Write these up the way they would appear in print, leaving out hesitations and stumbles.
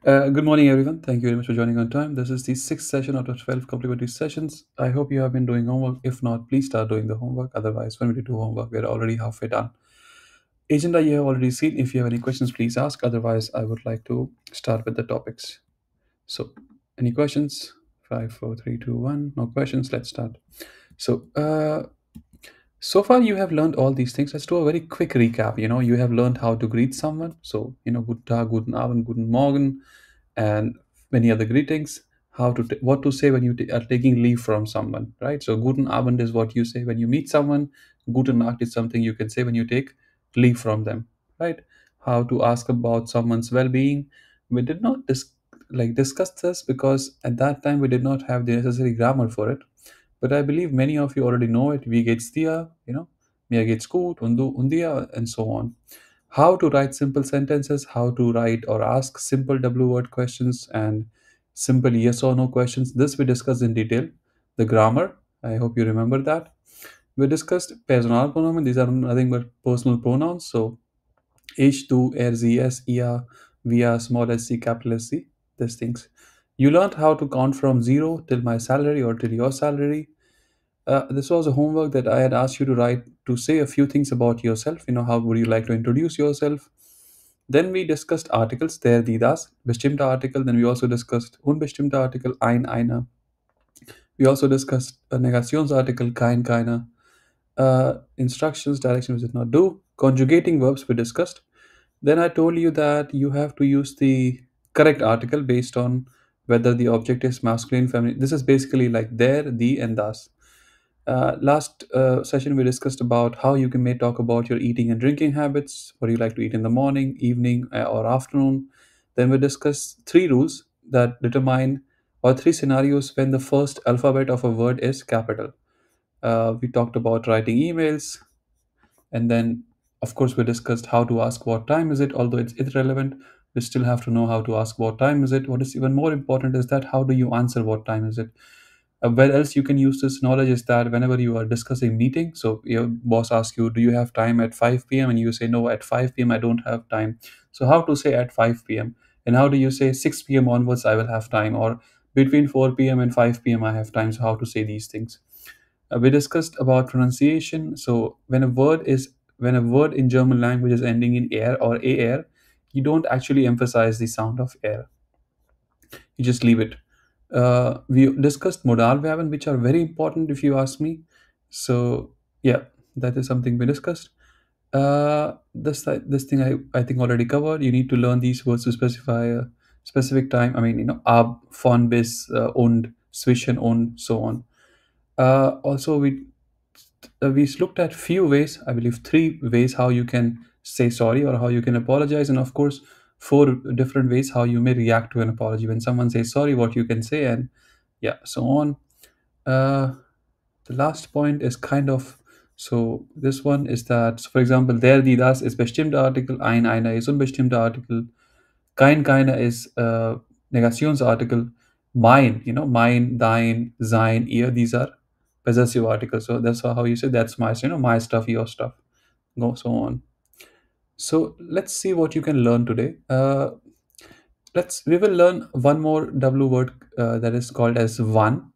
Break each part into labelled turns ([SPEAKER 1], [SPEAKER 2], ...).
[SPEAKER 1] Good morning, everyone. Thank you very much for joining on time. This is the sixth session out of 12 complimentary sessions. I hope you have been doing homework. If not, please start doing the homework. Otherwise, when we do homework, we're already halfway done. Agenda you have already seen. If you have any questions, please ask. Otherwise, I would like to start with the topics. So, any questions? Five, four, three, two, one. No questions. Let's start. So far you have learned all these things. Let's do a very quick recap. You have learned how to greet someone. So, guten Tag, guten Abend, guten Morgen, and many other greetings. What to say when you are taking leave from someone, right? So, guten Abend is what you say when you meet someone. Guten Nacht is something you can say when you take leave from them, right? How to ask about someone's well-being. We did not discuss this because at that time we did not have the necessary grammar for it, but I believe many of you already know it. Wie geht's dir? Mir geht's gut, und dir, and so on. How to write simple sentences, how to write or ask simple W word questions and simple yes or no questions. This we discussed in detail. The grammar, I hope you remember that. We discussed Personalpronomen. These are nothing but personal pronouns. So ich, du, er, sie, es, ihr, wir, small s, c, capital S, C, these things. You learned how to count from zero till my salary or till your salary. This was a homework that I had asked you to write to say a few things about yourself. How would you like to introduce yourself? Then we discussed articles, der, die, das, bestimmte Artikel. Then we also discussed unbestimmte Artikel, ein, einer. We also discussed a Negationsartikel, kein, keiner. Instructions, directions we did not do. Conjugating verbs we discussed. Then I told you that you have to use the correct article based on whether the object is masculine, feminine. This is basically like there, the, and das. Last session we discussed about how you can may talk about your eating and drinking habits. What do you like to eat in the morning, evening, or afternoon? Then we discussed three rules that determine or three scenarios when the first alphabet of a word is capital. We talked about writing emails, and then of course we discussed how to ask what time is it. Although it's irrelevant, we still have to know how to ask what time is it. What is even more important is that how do you answer what time is it. Where else you can use this knowledge is that whenever you are discussing meeting, so your boss asks you, do you have time at 5 p.m., and you say no, at 5 p.m. I don't have time. So how to say at 5 p.m., and how do you say 6 p.m. onwards I will have time, or between 4 p.m. and 5 p.m. I have time. So how to say these things. We discussed about pronunciation. So when a word in German language is ending in air or air, you don't actually emphasize the sound of air. You just leave it. We discussed modal verben, which are very important if you ask me. So yeah, that is something we discussed. This thing I think already covered. You need to learn these words to specify a specific time. I mean, ab, von, bis, und, zwischen, und, so on. Also, we looked at few ways, I believe three ways, how you can say sorry or how you can apologize, and of course four different ways how you may react to an apology when someone says sorry, what you can say, and yeah, so on. uh, the last point is kind of, so this one is that, so for example, der, die, das is bestimmte Artikel, ein, einer is unbestimmte Artikel, kein, keiner is Negationsartikel, mein, mein, dein, sein, ihr, these are possessive articles. So that's how you say that's my, my stuff, your stuff, go so on. So let's see what you can learn today. We will learn one more W word that is called as Wann,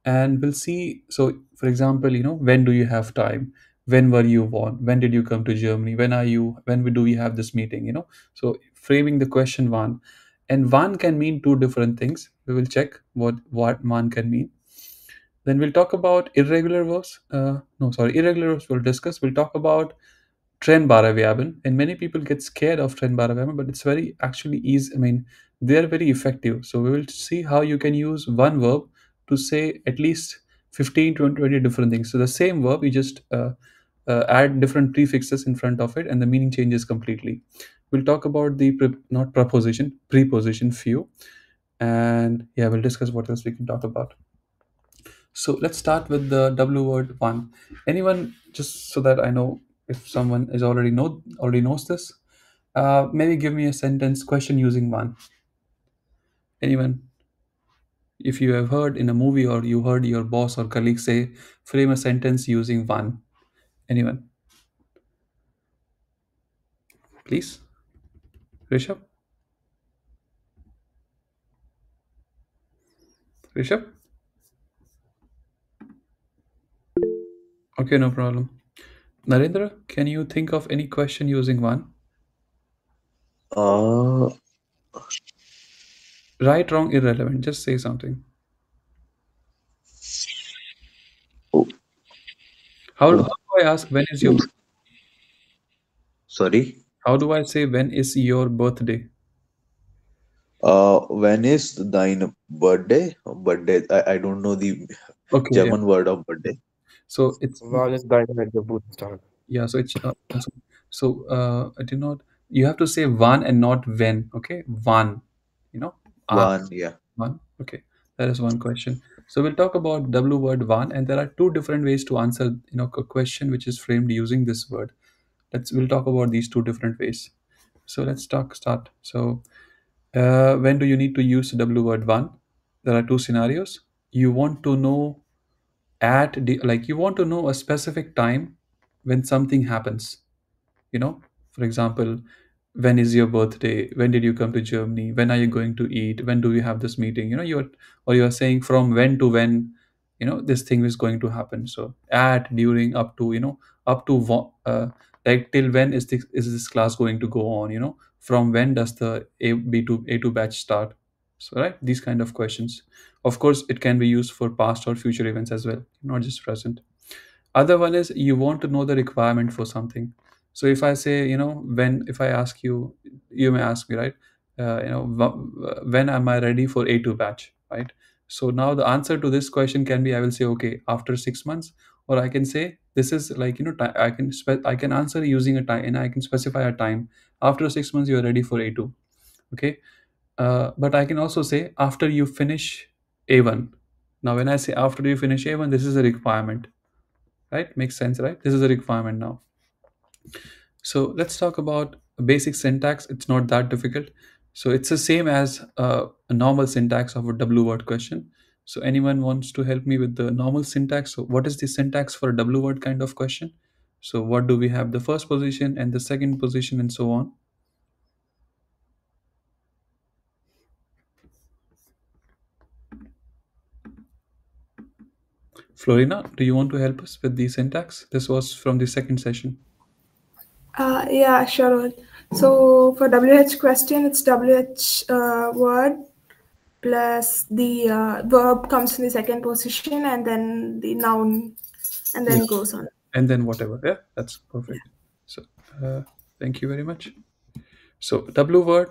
[SPEAKER 1] and we'll see. So for example, when do you have time? When were you born? When did you come to Germany? Do we have this meeting? So framing the question Wann, and Wann can mean two different things. We will check what Wann can mean. Then we'll talk about irregular verbs. No, sorry, irregular verbs we'll discuss. We'll talk about Trennbare Verben, and many people get scared of Trennbare Verben, but it's very actually easy. I mean, they are very effective. So we will see how you can use one verb to say at least 15 to 20 different things. So the same verb, you just add different prefixes in front of it, and the meaning changes completely. We'll talk about the not proposition, preposition few, and yeah, we'll discuss what else we can talk about. So let's start with the W word Wann. Anyone, just so that I know if someone is already knows this, maybe give me a sentence question using Wann. Anyone? If you have heard in a movie or you heard your boss or colleague say, frame a sentence using Wann. Anyone? Please, Rishabh. Rishabh? Okay, no problem. Narendra, can you think of any question using one?
[SPEAKER 2] Uh,
[SPEAKER 1] Right, wrong, irrelevant. Just say something.
[SPEAKER 2] oh,
[SPEAKER 1] How
[SPEAKER 2] oh,
[SPEAKER 1] do I ask when is your
[SPEAKER 2] sorry.
[SPEAKER 1] how do I say when is your birthday?
[SPEAKER 2] When is thine birthday? Birthday. I don't know the
[SPEAKER 1] Okay, yeah.
[SPEAKER 2] German word of birthday.
[SPEAKER 1] So it's
[SPEAKER 3] Wann ist deine Geburtstag?
[SPEAKER 1] yeah. So it's I do not. You have to say one and not when. Okay, one. You know, ask
[SPEAKER 2] One, yeah.
[SPEAKER 1] one. Okay, that is one question. So we'll talk about W word one, and there are two different ways to answer a question which is framed using this word. We'll talk about these two different ways. So let's start. So when do you need to use W word one? There are two scenarios. You want to know like you want to know a specific time when something happens. For example, when is your birthday? When did you come to Germany? When are you going to eat? When do we have this meeting? You're saying from when to when, this thing is going to happen. So at, during, up to, up to like till when is this class going to go on? From when does the A2 batch start? So right, these kind of questions. Of course, it can be used for past or future events as well, not just present. Other one is you want to know the requirement for something. So if I say, when, if I ask you, you may ask me, right? When am I ready for A2 batch, right? So now the answer to this question can be, I will say, okay, after 6 months. Or I can say, this is like, I can answer using a time, and I can specify a time. After 6 months you are ready for A2. Okay. But I can also say after you finish A1. Now when I say after you finish A1, this is a requirement, right? Makes sense, right? This is a requirement now. So let's talk about basic syntax. It's not that difficult. So it's the same as a normal syntax of a W word question. So anyone wants to help me with the normal syntax? So what is the syntax for a W word kind of question? So what do we have, the first position and the second position and so on? Florina, do you want to help us with the syntax? This was from the second session.
[SPEAKER 4] Yeah, sure. So for WH question, it's WH word plus the verb comes in the second position and then the noun and
[SPEAKER 1] Yeah.
[SPEAKER 4] then goes on.
[SPEAKER 1] And then whatever. Yeah, that's perfect. So uh, thank you very much. So W word,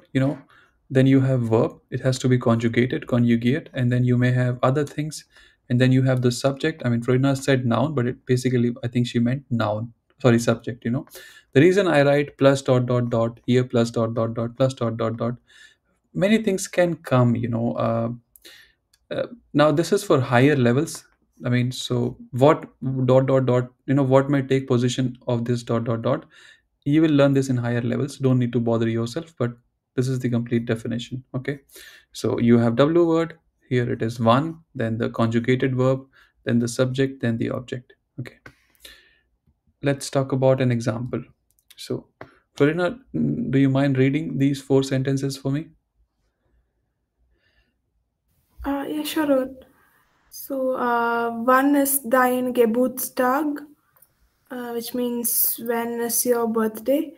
[SPEAKER 1] then you have verb. It has to be conjugate, and then you may have other things, and then you have the subject. I mean, Florina said noun, but it basically, I think she meant noun. Sorry, subject. The reason I write plus dot dot dot here, plus dot dot dot plus dot dot dot, many things can come. Now this is for higher levels. I mean, so what dot dot dot, what might take position of this dot dot dot. You will learn this in higher levels, don't need to bother yourself, but this is the complete definition. Okay, so you have W word. Here it is one, then the conjugated verb, then the subject, then the object. Okay, let's talk about an example. So Florina, do you mind reading these four sentences for me?
[SPEAKER 4] Yeah, sure. So one is dein Geburtstag, which means when is your birthday.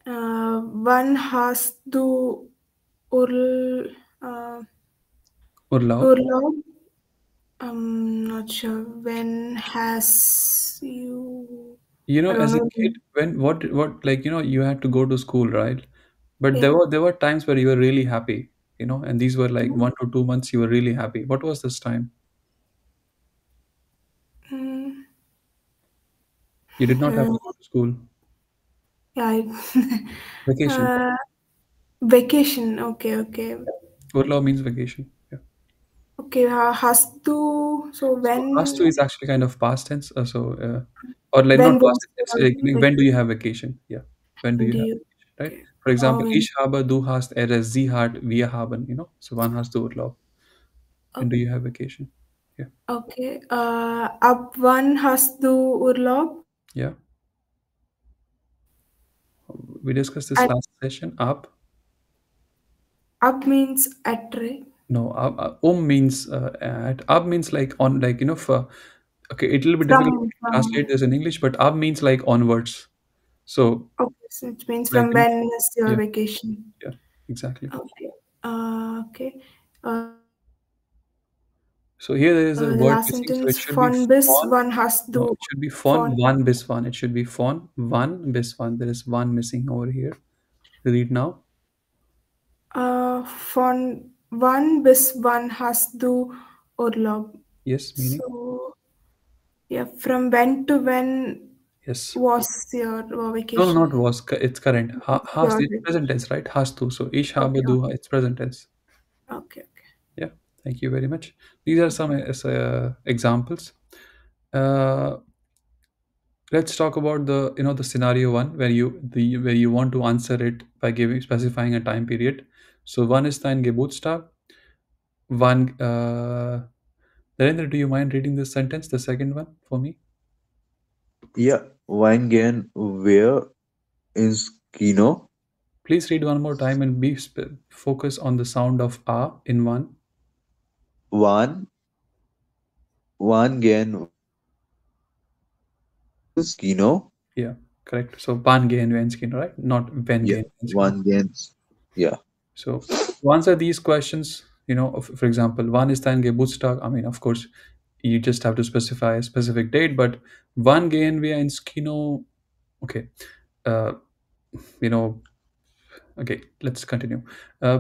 [SPEAKER 4] Wann hast du uh,
[SPEAKER 1] Urlaub.
[SPEAKER 4] Urlaub? I'm not sure. When has you? I don't
[SPEAKER 1] As a kid,
[SPEAKER 4] know.
[SPEAKER 1] when what like you had to go to school, right? But
[SPEAKER 4] Yeah.
[SPEAKER 1] there were times where you were really happy, and these were like 1 to 2 months you were really happy. What was this time?
[SPEAKER 4] Mm,
[SPEAKER 1] You did not have
[SPEAKER 4] uh,
[SPEAKER 1] to go to school.
[SPEAKER 4] yeah.
[SPEAKER 1] Vacation.
[SPEAKER 4] uh, Vacation. Okay. Okay.
[SPEAKER 1] Urlaub means vacation. Yeah.
[SPEAKER 4] Okay. Hast du? So
[SPEAKER 1] So has to
[SPEAKER 4] when?
[SPEAKER 1] is actually kind of past tense. Or like not
[SPEAKER 4] When
[SPEAKER 1] past
[SPEAKER 4] was
[SPEAKER 1] tense. It's
[SPEAKER 4] your
[SPEAKER 1] like when do you
[SPEAKER 4] vacation?
[SPEAKER 1] have vacation? Yeah. When do you
[SPEAKER 4] Do
[SPEAKER 1] have
[SPEAKER 4] you?
[SPEAKER 1] vacation? Right.
[SPEAKER 4] Okay.
[SPEAKER 1] For example,
[SPEAKER 4] When?
[SPEAKER 1] ich habe, du hast, er ist, sie hat, wir haben. So wann hast du Urlaub? When do you have vacation? Yeah.
[SPEAKER 4] Okay. Ab wann hast du Urlaub?
[SPEAKER 1] Yeah. We discussed this
[SPEAKER 4] At
[SPEAKER 1] last session. Up.
[SPEAKER 4] ab means at, right?
[SPEAKER 1] No, means at. Ab means like on, like for. Okay, it will be difficult to translate
[SPEAKER 4] From.
[SPEAKER 1] this in English, but ab means like onwards. So
[SPEAKER 4] Okay, so it means
[SPEAKER 1] like
[SPEAKER 4] from when is your
[SPEAKER 1] yeah,
[SPEAKER 4] vacation?
[SPEAKER 1] yeah, exactly.
[SPEAKER 4] Okay. Okay.
[SPEAKER 1] So here there is
[SPEAKER 4] The
[SPEAKER 1] a
[SPEAKER 4] last
[SPEAKER 1] word missing, so
[SPEAKER 4] sentence,
[SPEAKER 1] it should be
[SPEAKER 4] von bis
[SPEAKER 1] fawn.
[SPEAKER 4] one has
[SPEAKER 1] No,
[SPEAKER 4] do
[SPEAKER 1] it should be fawn
[SPEAKER 4] von.
[SPEAKER 1] one bis one. It should be fawn one bis one. There is one missing over here. Read now.
[SPEAKER 4] Von wann bis wann hast du Urlaub?
[SPEAKER 1] Yes, meaning
[SPEAKER 4] So yeah, from when to when
[SPEAKER 1] yes.
[SPEAKER 4] was your
[SPEAKER 1] No,
[SPEAKER 4] vacation?
[SPEAKER 1] not was. It's current. Has
[SPEAKER 4] Your
[SPEAKER 1] it's present tense, right? Has to. So ish habe
[SPEAKER 4] okay,
[SPEAKER 1] du. It's present tense.
[SPEAKER 4] okay, okay.
[SPEAKER 1] Yeah. Thank you very much. These are some examples. Uh, let's talk about the the scenario one where where you want to answer it by giving specifying a time period. So one ist ein Geburtstag. One. Narendra, do you mind reading this sentence, the second one, for me?
[SPEAKER 2] Yeah, Wann gehen wir ins Kino?
[SPEAKER 1] Please read one more time and be focus on the sound of a in one.
[SPEAKER 2] Wann, wann gehen ins Kino?
[SPEAKER 1] Yeah, correct. So wann gehen wir ins Kino, right? Not when
[SPEAKER 2] Yeah,
[SPEAKER 1] gehen wir ins Kino.
[SPEAKER 2] wann gehen, yeah.
[SPEAKER 1] So to answer these questions, for example, wann ist dein Geburtstag? I mean, of course, you just have to specify a specific date, but wann gehen wir ins Kino? Okay. Uh, you know, okay, let's continue.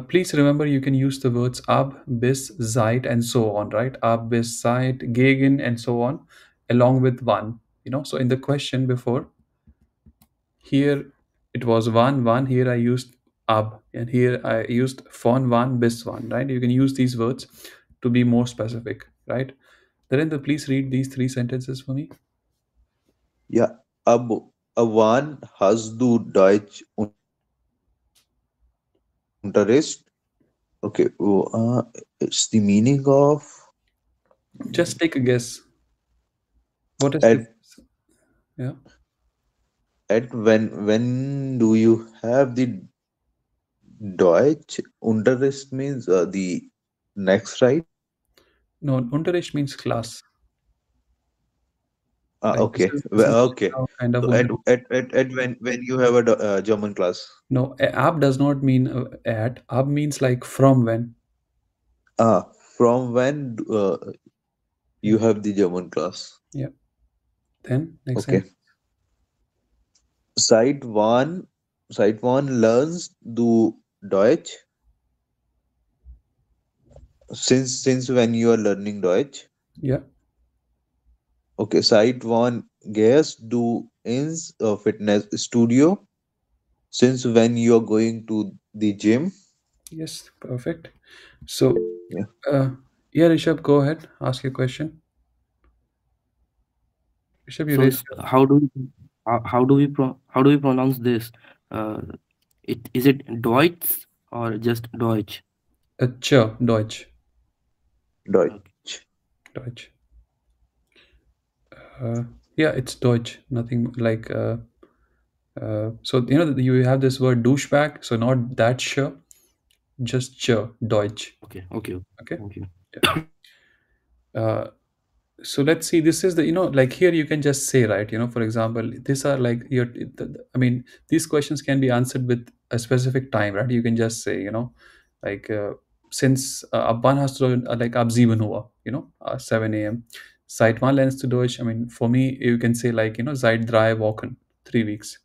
[SPEAKER 1] Please remember you can use the words ab, bis, seit, and so on, right? Ab, bis, seit, gegen, and so on, along with one. So in the question before, here it was one. Here I used ab, and here I used von one bis one, right? You can use these words to be more specific, right? Then please read these three sentences for me.
[SPEAKER 2] Yeah, wann hast du Deutsch Unterricht? Okay, it's the meaning of
[SPEAKER 1] Just take a guess. What is the
[SPEAKER 2] at
[SPEAKER 1] yeah?
[SPEAKER 2] at when do you have the Deutsch Unterricht means the next right?
[SPEAKER 1] No, Unterricht means class. Like this
[SPEAKER 2] Okay,
[SPEAKER 1] is this is
[SPEAKER 2] well, okay.
[SPEAKER 1] now kind of
[SPEAKER 2] So at when you have a German class.
[SPEAKER 1] no, ab does not mean at. Ab means like from when.
[SPEAKER 2] From when
[SPEAKER 1] Yeah,
[SPEAKER 2] you have the German class?
[SPEAKER 1] yeah. Then next
[SPEAKER 2] Okay.
[SPEAKER 1] sentence.
[SPEAKER 2] Seit wann seit wann learns du Deutsch? Since when you are learning Deutsch?
[SPEAKER 1] Yeah.
[SPEAKER 2] Okay, seit wann gehst du ins fitness studio? Since when you are going to the gym?
[SPEAKER 1] Yes. Perfect. So,
[SPEAKER 2] Yeah.
[SPEAKER 1] yeah, Rishabh, go ahead. Ask your question. Rishabh, you
[SPEAKER 3] So
[SPEAKER 1] raised your
[SPEAKER 3] how do we pronounce this? Uh, is it Deutsch or just Deutsch?
[SPEAKER 1] Deutsch.
[SPEAKER 2] Deutsch.
[SPEAKER 1] Deutsch. Yeah, it's Deutsch. Nothing like. So you have this word douchebag. So not that sure, just Deutsch.
[SPEAKER 3] Okay.
[SPEAKER 1] Okay.
[SPEAKER 3] Thank you.
[SPEAKER 1] Yeah. So let's see, this is the like here you can just say, right, for example, these are like I mean, these questions can be answered with a specific time, right? You can just say, like since ab wann hast du like ab 7 Uhr, 7 a.m. Seit wann lernst du Deutsch? I mean, for me, you can say like, seit 3 Wochen, 3 weeks.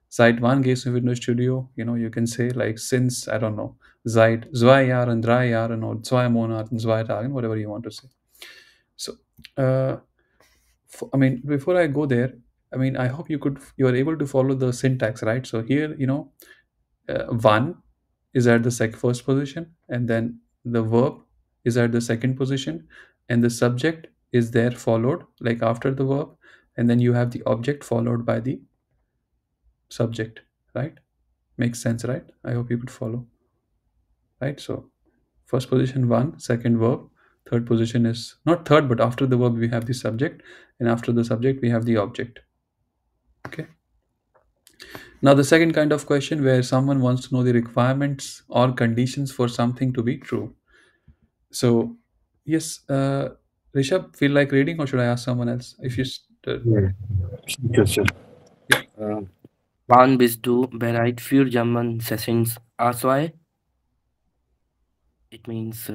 [SPEAKER 1] Seit wann gehst du in Fitnessstudio? You can say like since, I don't know, seit 2 Jahren, 3 Jahren, or 2 Monaten, 2 Tagen, whatever you want to say. So, uh, I mean, before I go there, I mean, I hope you are able to follow the syntax, right? So here, one is at the first position, and then the verb is at the second position, and the subject is there followed like after the verb, and then you have the object followed by the subject, right? Makes sense, right? I hope you could follow, right? So first position one, second verb, third position is not third, but after the verb we have the subject, and after the subject we have the object. Okay. Now the second kind of question where someone wants to know the requirements or conditions for something to be true. So yes, Rishabh, feel like reading or should I ask someone else? If you
[SPEAKER 3] Yeah. Sure, sure.
[SPEAKER 1] yeah.
[SPEAKER 3] Wann bist du bereit für German sessions R2? It means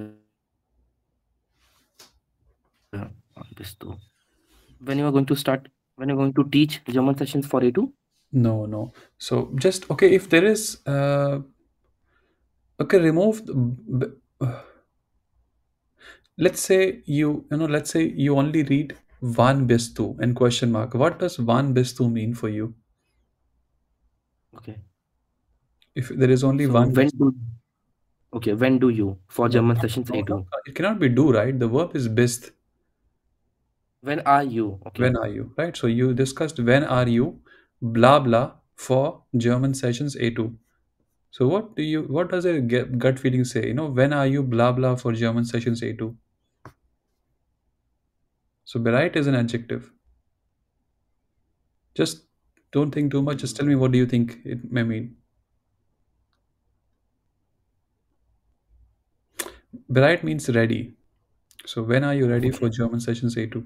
[SPEAKER 3] wann bist du? When you are going to start, when you're going to teach German sessions for A2?
[SPEAKER 1] No, no. So just okay, if there is okay, remove let's say let's say you only read one bestu and question mark. What does one bestu mean for you?
[SPEAKER 3] Okay.
[SPEAKER 1] If there is only
[SPEAKER 3] So
[SPEAKER 1] one bestu,
[SPEAKER 3] when do you for
[SPEAKER 1] no,
[SPEAKER 3] German sessions
[SPEAKER 1] no, no,
[SPEAKER 3] A2?
[SPEAKER 1] it cannot be do, right? The verb is bist.
[SPEAKER 3] When are you? Okay.
[SPEAKER 1] When are you, right? So you discussed when are you, blah blah, for German sessions A2. So what does a gut feeling say? When are you, blah blah, for German sessions A2? So bereit is an adjective. Just don't think too much. Just tell me what do you think it may mean. Bereit means ready. So when are you ready for
[SPEAKER 3] Okay.
[SPEAKER 1] German sessions A2?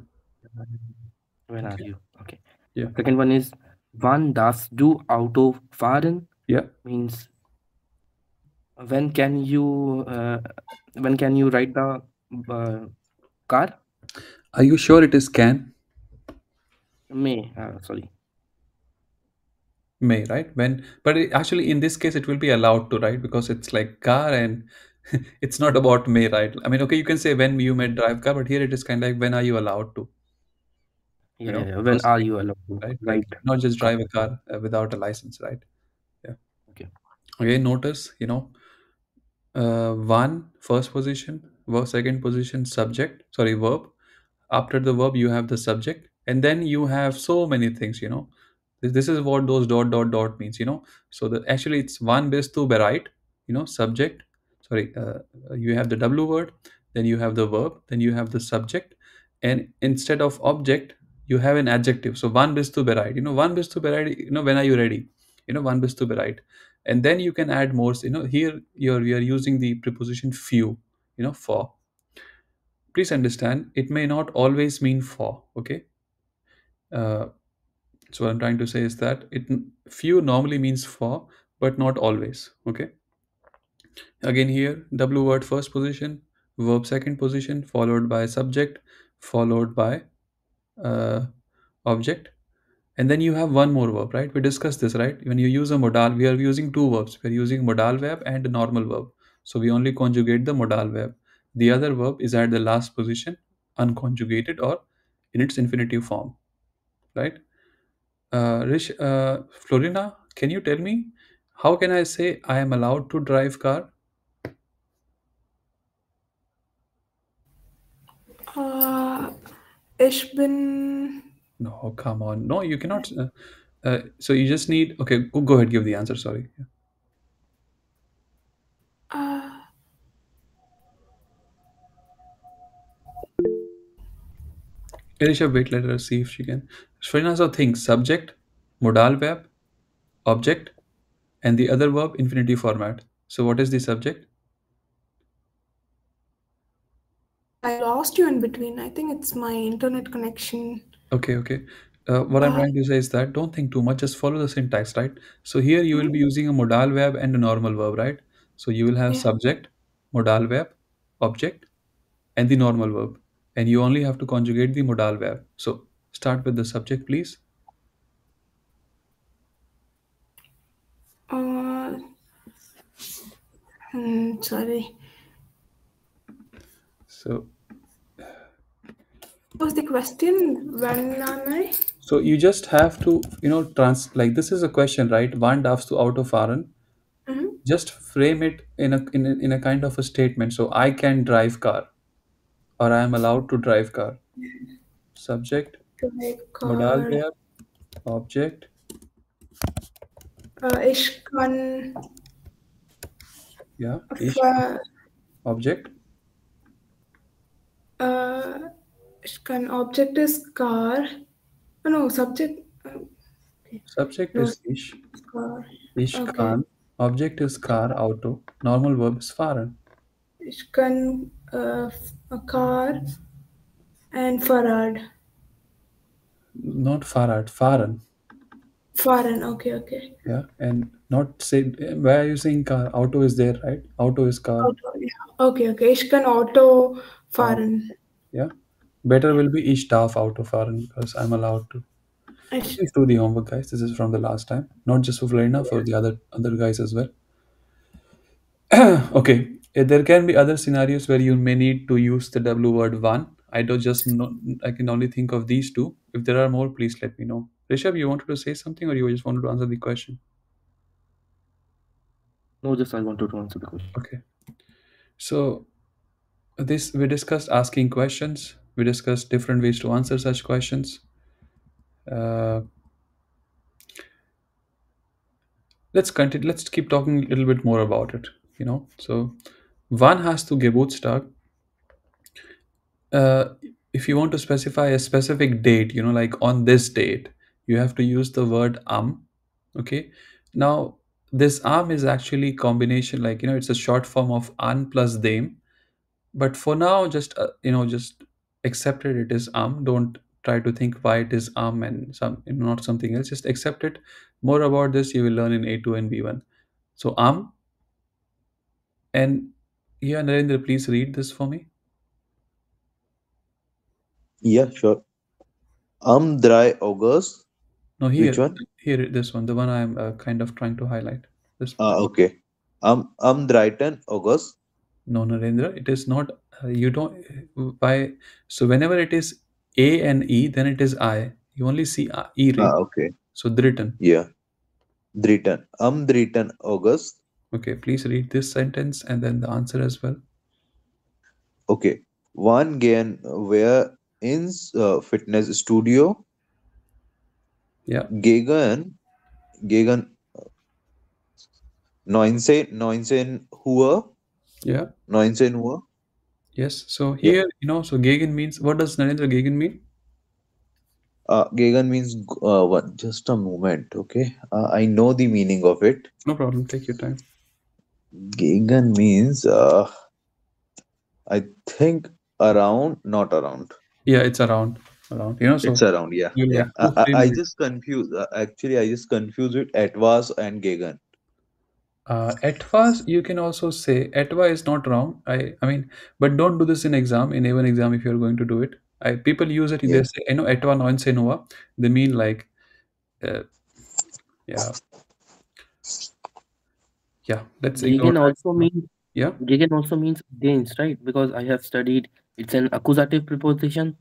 [SPEAKER 3] When are
[SPEAKER 1] Okay.
[SPEAKER 3] you? Okay.
[SPEAKER 1] Yeah.
[SPEAKER 3] Second one is wann darfst du Auto fahren?
[SPEAKER 1] Yeah.
[SPEAKER 3] Means when can you ride the uh, car?
[SPEAKER 1] Are you sure it is can?
[SPEAKER 3] Sorry.
[SPEAKER 1] May, right? But actually in this case it will be allowed to, right? Because it's like car and it's not about may, right? I mean, okay, you can say when you may drive car, but here it is kind of like when are you allowed to,
[SPEAKER 3] Yeah. When
[SPEAKER 1] because
[SPEAKER 3] are you allowed to
[SPEAKER 1] right, like
[SPEAKER 3] ride
[SPEAKER 1] you cannot just
[SPEAKER 3] car?
[SPEAKER 1] drive a car without a license, right? Yeah.
[SPEAKER 3] Okay.
[SPEAKER 1] Okay, notice, one first position, second position subject, sorry, verb. After the verb you have the subject, and then you have so many things. This is what those dot dot dot means. So the actually it's one base to bereit, subject, sorry, you have the W word, then you have the verb, then you have the subject, and instead of object you have an adjective. So one base to bereit, one base to bereit, when are you ready, one base to bereit, and then you can add more. Here we are using the preposition few, for. Please understand, it may not always mean for. Okay. uh, so what I'm trying to say is that few normally means for, but not always. Okay. Again, here W word first position, verb second position, followed by subject, followed by uh, object, and then you have one more verb, right? We discussed this, right? When you use a modal, we are using two verbs. We're using modal verb and a normal verb. So we only conjugate the modal verb. The other verb is at the last position, unconjugated or in its infinitive form, right? Florina, can you tell me how can I say I am allowed to drive car?
[SPEAKER 4] Uh, ich bin.
[SPEAKER 1] No, come on. No, you cannot. So you just need. Okay, go ahead. Give the answer. Sorry.
[SPEAKER 4] Uh,
[SPEAKER 1] Elisha, wait. Let her see if she can. Florina, so think subject, modal verb, object, and the other verb infinitive format. So what is the subject?
[SPEAKER 4] I lost you in between. I think it's my internet connection.
[SPEAKER 1] Okay, okay. What I'm
[SPEAKER 4] Uh,
[SPEAKER 1] trying to say is that don't think too much, just follow the syntax, right? So here you will be using a modal verb and a normal verb, right? So you will have
[SPEAKER 4] yeah.
[SPEAKER 1] subject, modal verb, object, and the normal verb. And you only have to conjugate the modal verb. So start with the subject, please.
[SPEAKER 4] Uh, sorry.
[SPEAKER 1] So
[SPEAKER 4] What was the question? When am I?
[SPEAKER 1] so you just have to, like this is a question, right? Wann darfst du Auto fahren?
[SPEAKER 4] Mm-hmm.
[SPEAKER 1] Just frame it in a kind of a statement. So I can drive car, or I am allowed to drive car. Subject,
[SPEAKER 4] Drive
[SPEAKER 1] modal
[SPEAKER 4] car.
[SPEAKER 1] verb, object,
[SPEAKER 4] Ich kann.
[SPEAKER 1] yeah, ich, object,
[SPEAKER 4] Uh, ich kann. Object is car. Oh, no, subject. Okay.
[SPEAKER 1] subject
[SPEAKER 4] No,
[SPEAKER 1] is
[SPEAKER 4] car.
[SPEAKER 1] ich
[SPEAKER 4] Okay.
[SPEAKER 1] kann, object is car, auto, normal verb is fahren.
[SPEAKER 4] Ich kann a car and Farad.
[SPEAKER 1] Not Farad, Faran.
[SPEAKER 4] Faran, okay.
[SPEAKER 1] Yeah, and not say why are you saying car? Auto is there, right? Auto is car.
[SPEAKER 4] Auto, yeah. Okay. Ich kann Auto
[SPEAKER 1] Fahren.
[SPEAKER 4] fahren.
[SPEAKER 1] Yeah. Better will be ich darf Auto fahren because I'm allowed to.
[SPEAKER 4] Ich,
[SPEAKER 1] Please do the homework, guys. This is from the last time, not just for Florina, for the other guys as well. Okay, there can be other scenarios where you may need to use the W word one. I don't just know. I can only think of these two. If there are more, please let me know. Rishabh, you wanted to say something, or you just wanted to answer the question?
[SPEAKER 3] No, just I wanted to answer the question.
[SPEAKER 1] Okay. So this we discussed asking questions. We discussed different ways to answer such questions. Uh, let's continue. Let's keep talking a little bit more about it. So one has to Geburtstag. uh, if you want to specify a specific date, like on this date, you have to use the word okay. Now this is actually combination, like it's a short form of an plus them, but for now just just accept it is don't try to think why it is and some not something else, just accept it. More about this you will learn in A2 and B1. So and yeah, Narendra, please read this for me.
[SPEAKER 2] Yeah, sure. Dry August.
[SPEAKER 1] No,
[SPEAKER 2] Which one?
[SPEAKER 1] here, this one, the one I'm kind of trying to highlight. This one.
[SPEAKER 2] Okay. Drighten August.
[SPEAKER 1] No, Narendra, it is not. You don't. Why? So whenever it is A and E, then it is I. You only see E, right?
[SPEAKER 2] Okay.
[SPEAKER 1] So dritten.
[SPEAKER 2] Yeah. Dritten. Dritten August.
[SPEAKER 1] Okay, please read this sentence and then the answer as well.
[SPEAKER 2] Okay. One gain where in fitness studio.
[SPEAKER 1] Yeah,
[SPEAKER 2] Gegen 19 Uhr.
[SPEAKER 1] yeah,
[SPEAKER 2] 19 Uhr.
[SPEAKER 1] yes. So
[SPEAKER 2] Yeah.
[SPEAKER 1] here, so gegen means, what does Narendra gegen mean?
[SPEAKER 2] Gegen means what? Just a moment. Okay. I know the meaning of it.
[SPEAKER 1] No problem, take your time.
[SPEAKER 2] Gegen means I think around, not around.
[SPEAKER 1] Yeah, it's around. So
[SPEAKER 2] It's around. Yeah.
[SPEAKER 1] you'll
[SPEAKER 2] Yeah.
[SPEAKER 1] have to
[SPEAKER 2] I
[SPEAKER 1] frame it.
[SPEAKER 2] just confuse. Actually, I just confuse it. Etwas and Gegen.
[SPEAKER 1] Etwas, you can also say etwa is not wrong. I mean, but don't do this in exam, in even exam if you're going to do it. People use it.
[SPEAKER 2] Yeah.
[SPEAKER 1] They say, etwa neun se noa. They mean like, uh, yeah, yeah. Let's ignore
[SPEAKER 3] Gegen
[SPEAKER 1] that.
[SPEAKER 3] also means
[SPEAKER 1] Yeah,
[SPEAKER 3] Gegen also means against, right? Because I have studied it's an accusative preposition.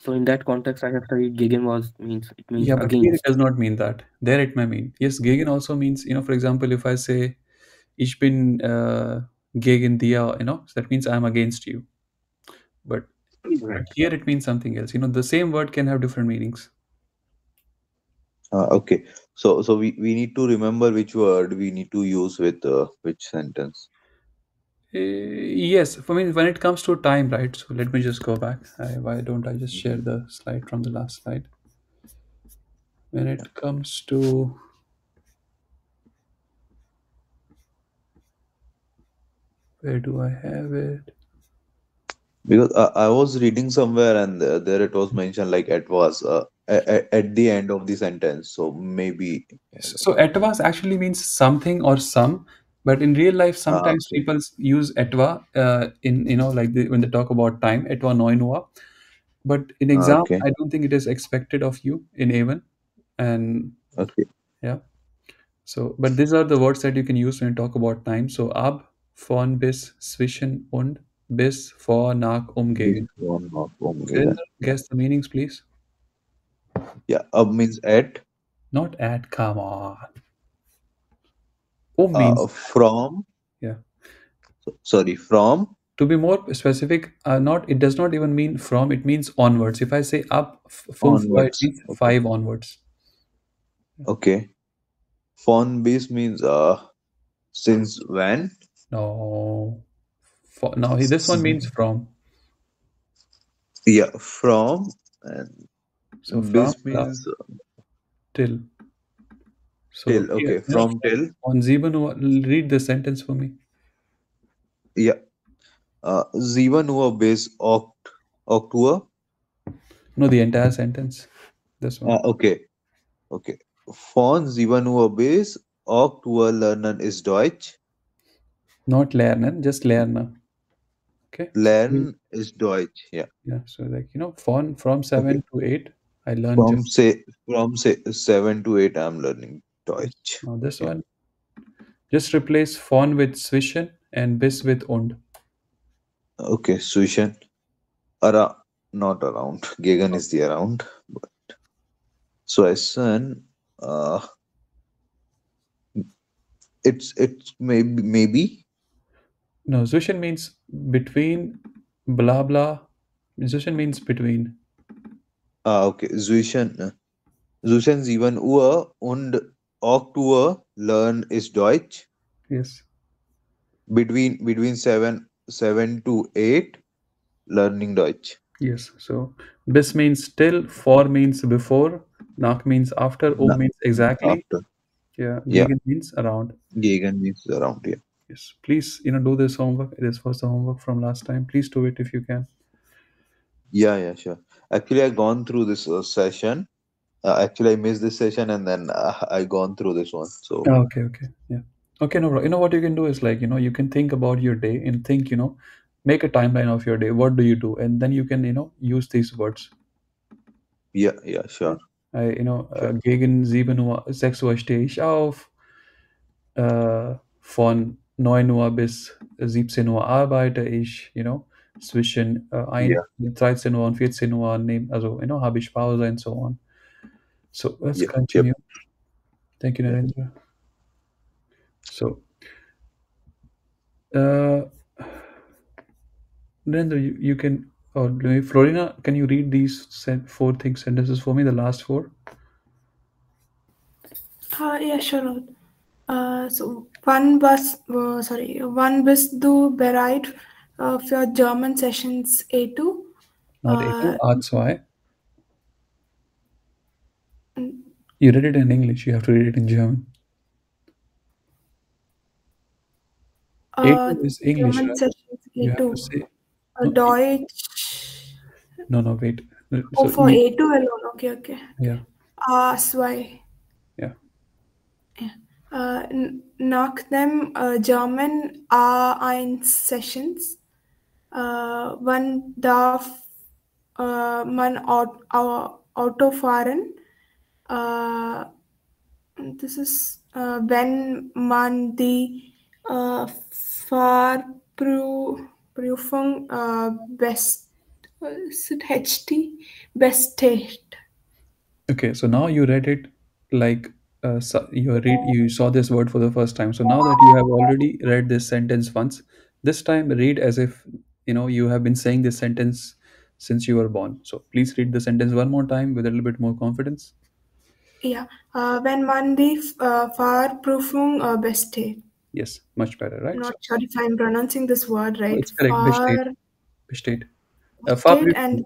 [SPEAKER 3] So in that context, I have studied gegen it means
[SPEAKER 1] yeah. But here it
[SPEAKER 3] against.
[SPEAKER 1] does not mean that. There it may mean. Yes, gegen also means, for example, if I say ich bin gegen dir, so that means I'm against you. But
[SPEAKER 3] Right.
[SPEAKER 1] here it means something else. The same word can have different meanings.
[SPEAKER 2] Okay. So we need to remember which word we need to use with which sentence.
[SPEAKER 1] Yes, for me, when it comes to time, right? So let me just go back. Why don't I just share the slide from the last slide? When it comes to where do I have it?
[SPEAKER 2] Because I was reading somewhere and there it was mentioned like it was at the end of the sentence. So maybe.
[SPEAKER 1] So etwas actually means something or some, but in real life, sometimes
[SPEAKER 2] Okay.
[SPEAKER 1] people use etwa in like when they talk about time, etwa neun Uhr. But in exam,
[SPEAKER 2] Okay.
[SPEAKER 1] I don't think it is expected of you in A1. And
[SPEAKER 2] Okay.
[SPEAKER 1] yeah. So, but these are the words that you can use when you talk about time. So, ab, von, bis, zwischen und, bis, vor, nach,
[SPEAKER 2] This
[SPEAKER 1] gegen.
[SPEAKER 2] one not
[SPEAKER 1] Can
[SPEAKER 2] from.
[SPEAKER 1] guess the meanings, please?
[SPEAKER 2] Yeah. Means at.
[SPEAKER 1] Not at, come on. Means,
[SPEAKER 2] From.
[SPEAKER 1] yeah.
[SPEAKER 2] Sorry. From.
[SPEAKER 1] To be more specific, not it does not even mean from, it means onwards. If I say up, fünf, it
[SPEAKER 2] Onwards.
[SPEAKER 1] means
[SPEAKER 2] Okay.
[SPEAKER 1] 5 onwards.
[SPEAKER 2] Okay. Von bis means since when?
[SPEAKER 1] No. Now, this one means from.
[SPEAKER 2] Yeah. From and
[SPEAKER 1] So, from,
[SPEAKER 2] bis means
[SPEAKER 1] till. So,
[SPEAKER 2] till.
[SPEAKER 1] here,
[SPEAKER 2] Okay. From till.
[SPEAKER 1] on 7, read the sentence for me.
[SPEAKER 2] Yeah. Ziva Nua base Octua.
[SPEAKER 1] No, the entire sentence. This one.
[SPEAKER 2] Okay, okay. Von Ziva Nua base Octua lernen ist Deutsch.
[SPEAKER 1] Not lernen, just lerner. Okay. So
[SPEAKER 2] Lernen ist Deutsch. Yeah.
[SPEAKER 1] yeah, so like from
[SPEAKER 2] Okay.
[SPEAKER 1] 7 to 8, I learned
[SPEAKER 2] From
[SPEAKER 1] just
[SPEAKER 2] say from say 7 to 8, I'm learning
[SPEAKER 1] yes.
[SPEAKER 2] Deutsch.
[SPEAKER 1] Now this
[SPEAKER 2] Yeah.
[SPEAKER 1] one, just replace von with zwischen and bis with und.
[SPEAKER 2] Okay. Zwischen. Around, not around. Gegen is the around. So I son. It's maybe.
[SPEAKER 1] No, zwischen means between, blah blah. Zwischen means between.
[SPEAKER 2] Okay. Zwischen 7 Uhr und 8 Uhr lernen ist Deutsch.
[SPEAKER 1] Yes.
[SPEAKER 2] Between 7 to 8 learning Deutsch.
[SPEAKER 1] Yes. So bis means till, for means before, nach means after,
[SPEAKER 2] Na-
[SPEAKER 1] means exactly.
[SPEAKER 2] After.
[SPEAKER 1] Yeah.
[SPEAKER 2] Yeah.
[SPEAKER 1] Gegen means around.
[SPEAKER 2] Gegen means around here.
[SPEAKER 1] Yes. Please, do this homework. This was the homework from last time. Please do it if you can.
[SPEAKER 2] Yeah, sure. Actually, I gone through this session. Actually, I missed this session and then I gone through this one. So
[SPEAKER 1] Okay. Yeah. Okay, no, bro. What you can do is like, you can think about your day and think, make a timeline of your day. What do you do? And then you can, use these words.
[SPEAKER 2] yeah, sure. Sure.
[SPEAKER 1] Gegen 7 Uhr, 6 Uhr stehe ich auf. Von 9 Uhr bis 17 Uhr arbeite ich, zwischen
[SPEAKER 2] Yeah,
[SPEAKER 1] 13 Uhr und 14 Uhr habe ich Pause and so on. So let's
[SPEAKER 2] yep.
[SPEAKER 1] continue. Thank you,
[SPEAKER 2] Yeah.
[SPEAKER 1] Narendra. So, uh, Narendra, you can, or maybe Florina, can you read these four sentences for me, the last four?
[SPEAKER 4] Yeah, sure. So wann bist du bereit für German Sessions A2?
[SPEAKER 1] Not A2, A2.
[SPEAKER 4] Mm,
[SPEAKER 1] You read it in English, you have to read it in German. A2 is English,
[SPEAKER 4] German
[SPEAKER 1] right?
[SPEAKER 4] Sessions
[SPEAKER 1] You have to
[SPEAKER 4] A2.
[SPEAKER 1] say, no,
[SPEAKER 4] Deutsch.
[SPEAKER 1] no, wait.
[SPEAKER 4] Oh,
[SPEAKER 1] So,
[SPEAKER 4] for A2 alone. Okay.
[SPEAKER 1] yeah,
[SPEAKER 4] A2.
[SPEAKER 1] yeah.
[SPEAKER 4] Nach dem German A1 Sessions, wann darf man Auto fahren? This is wenn man die Fahrprüfung is it HT? Besteht.
[SPEAKER 1] Okay, so now you read it like you saw this word for the first time. So now that you have already read this sentence once, this time read as if you have been saying this sentence since you were born. So please read the sentence one more time with a little bit more confidence.
[SPEAKER 4] Yeah, wenn man die Fahrprüfung besteht.
[SPEAKER 1] Yes, much better, right?
[SPEAKER 4] I'm not sure if I'm pronouncing this word right.
[SPEAKER 1] It's correct. Besteht.
[SPEAKER 4] Besteht
[SPEAKER 1] Fahrprüfung.
[SPEAKER 4] and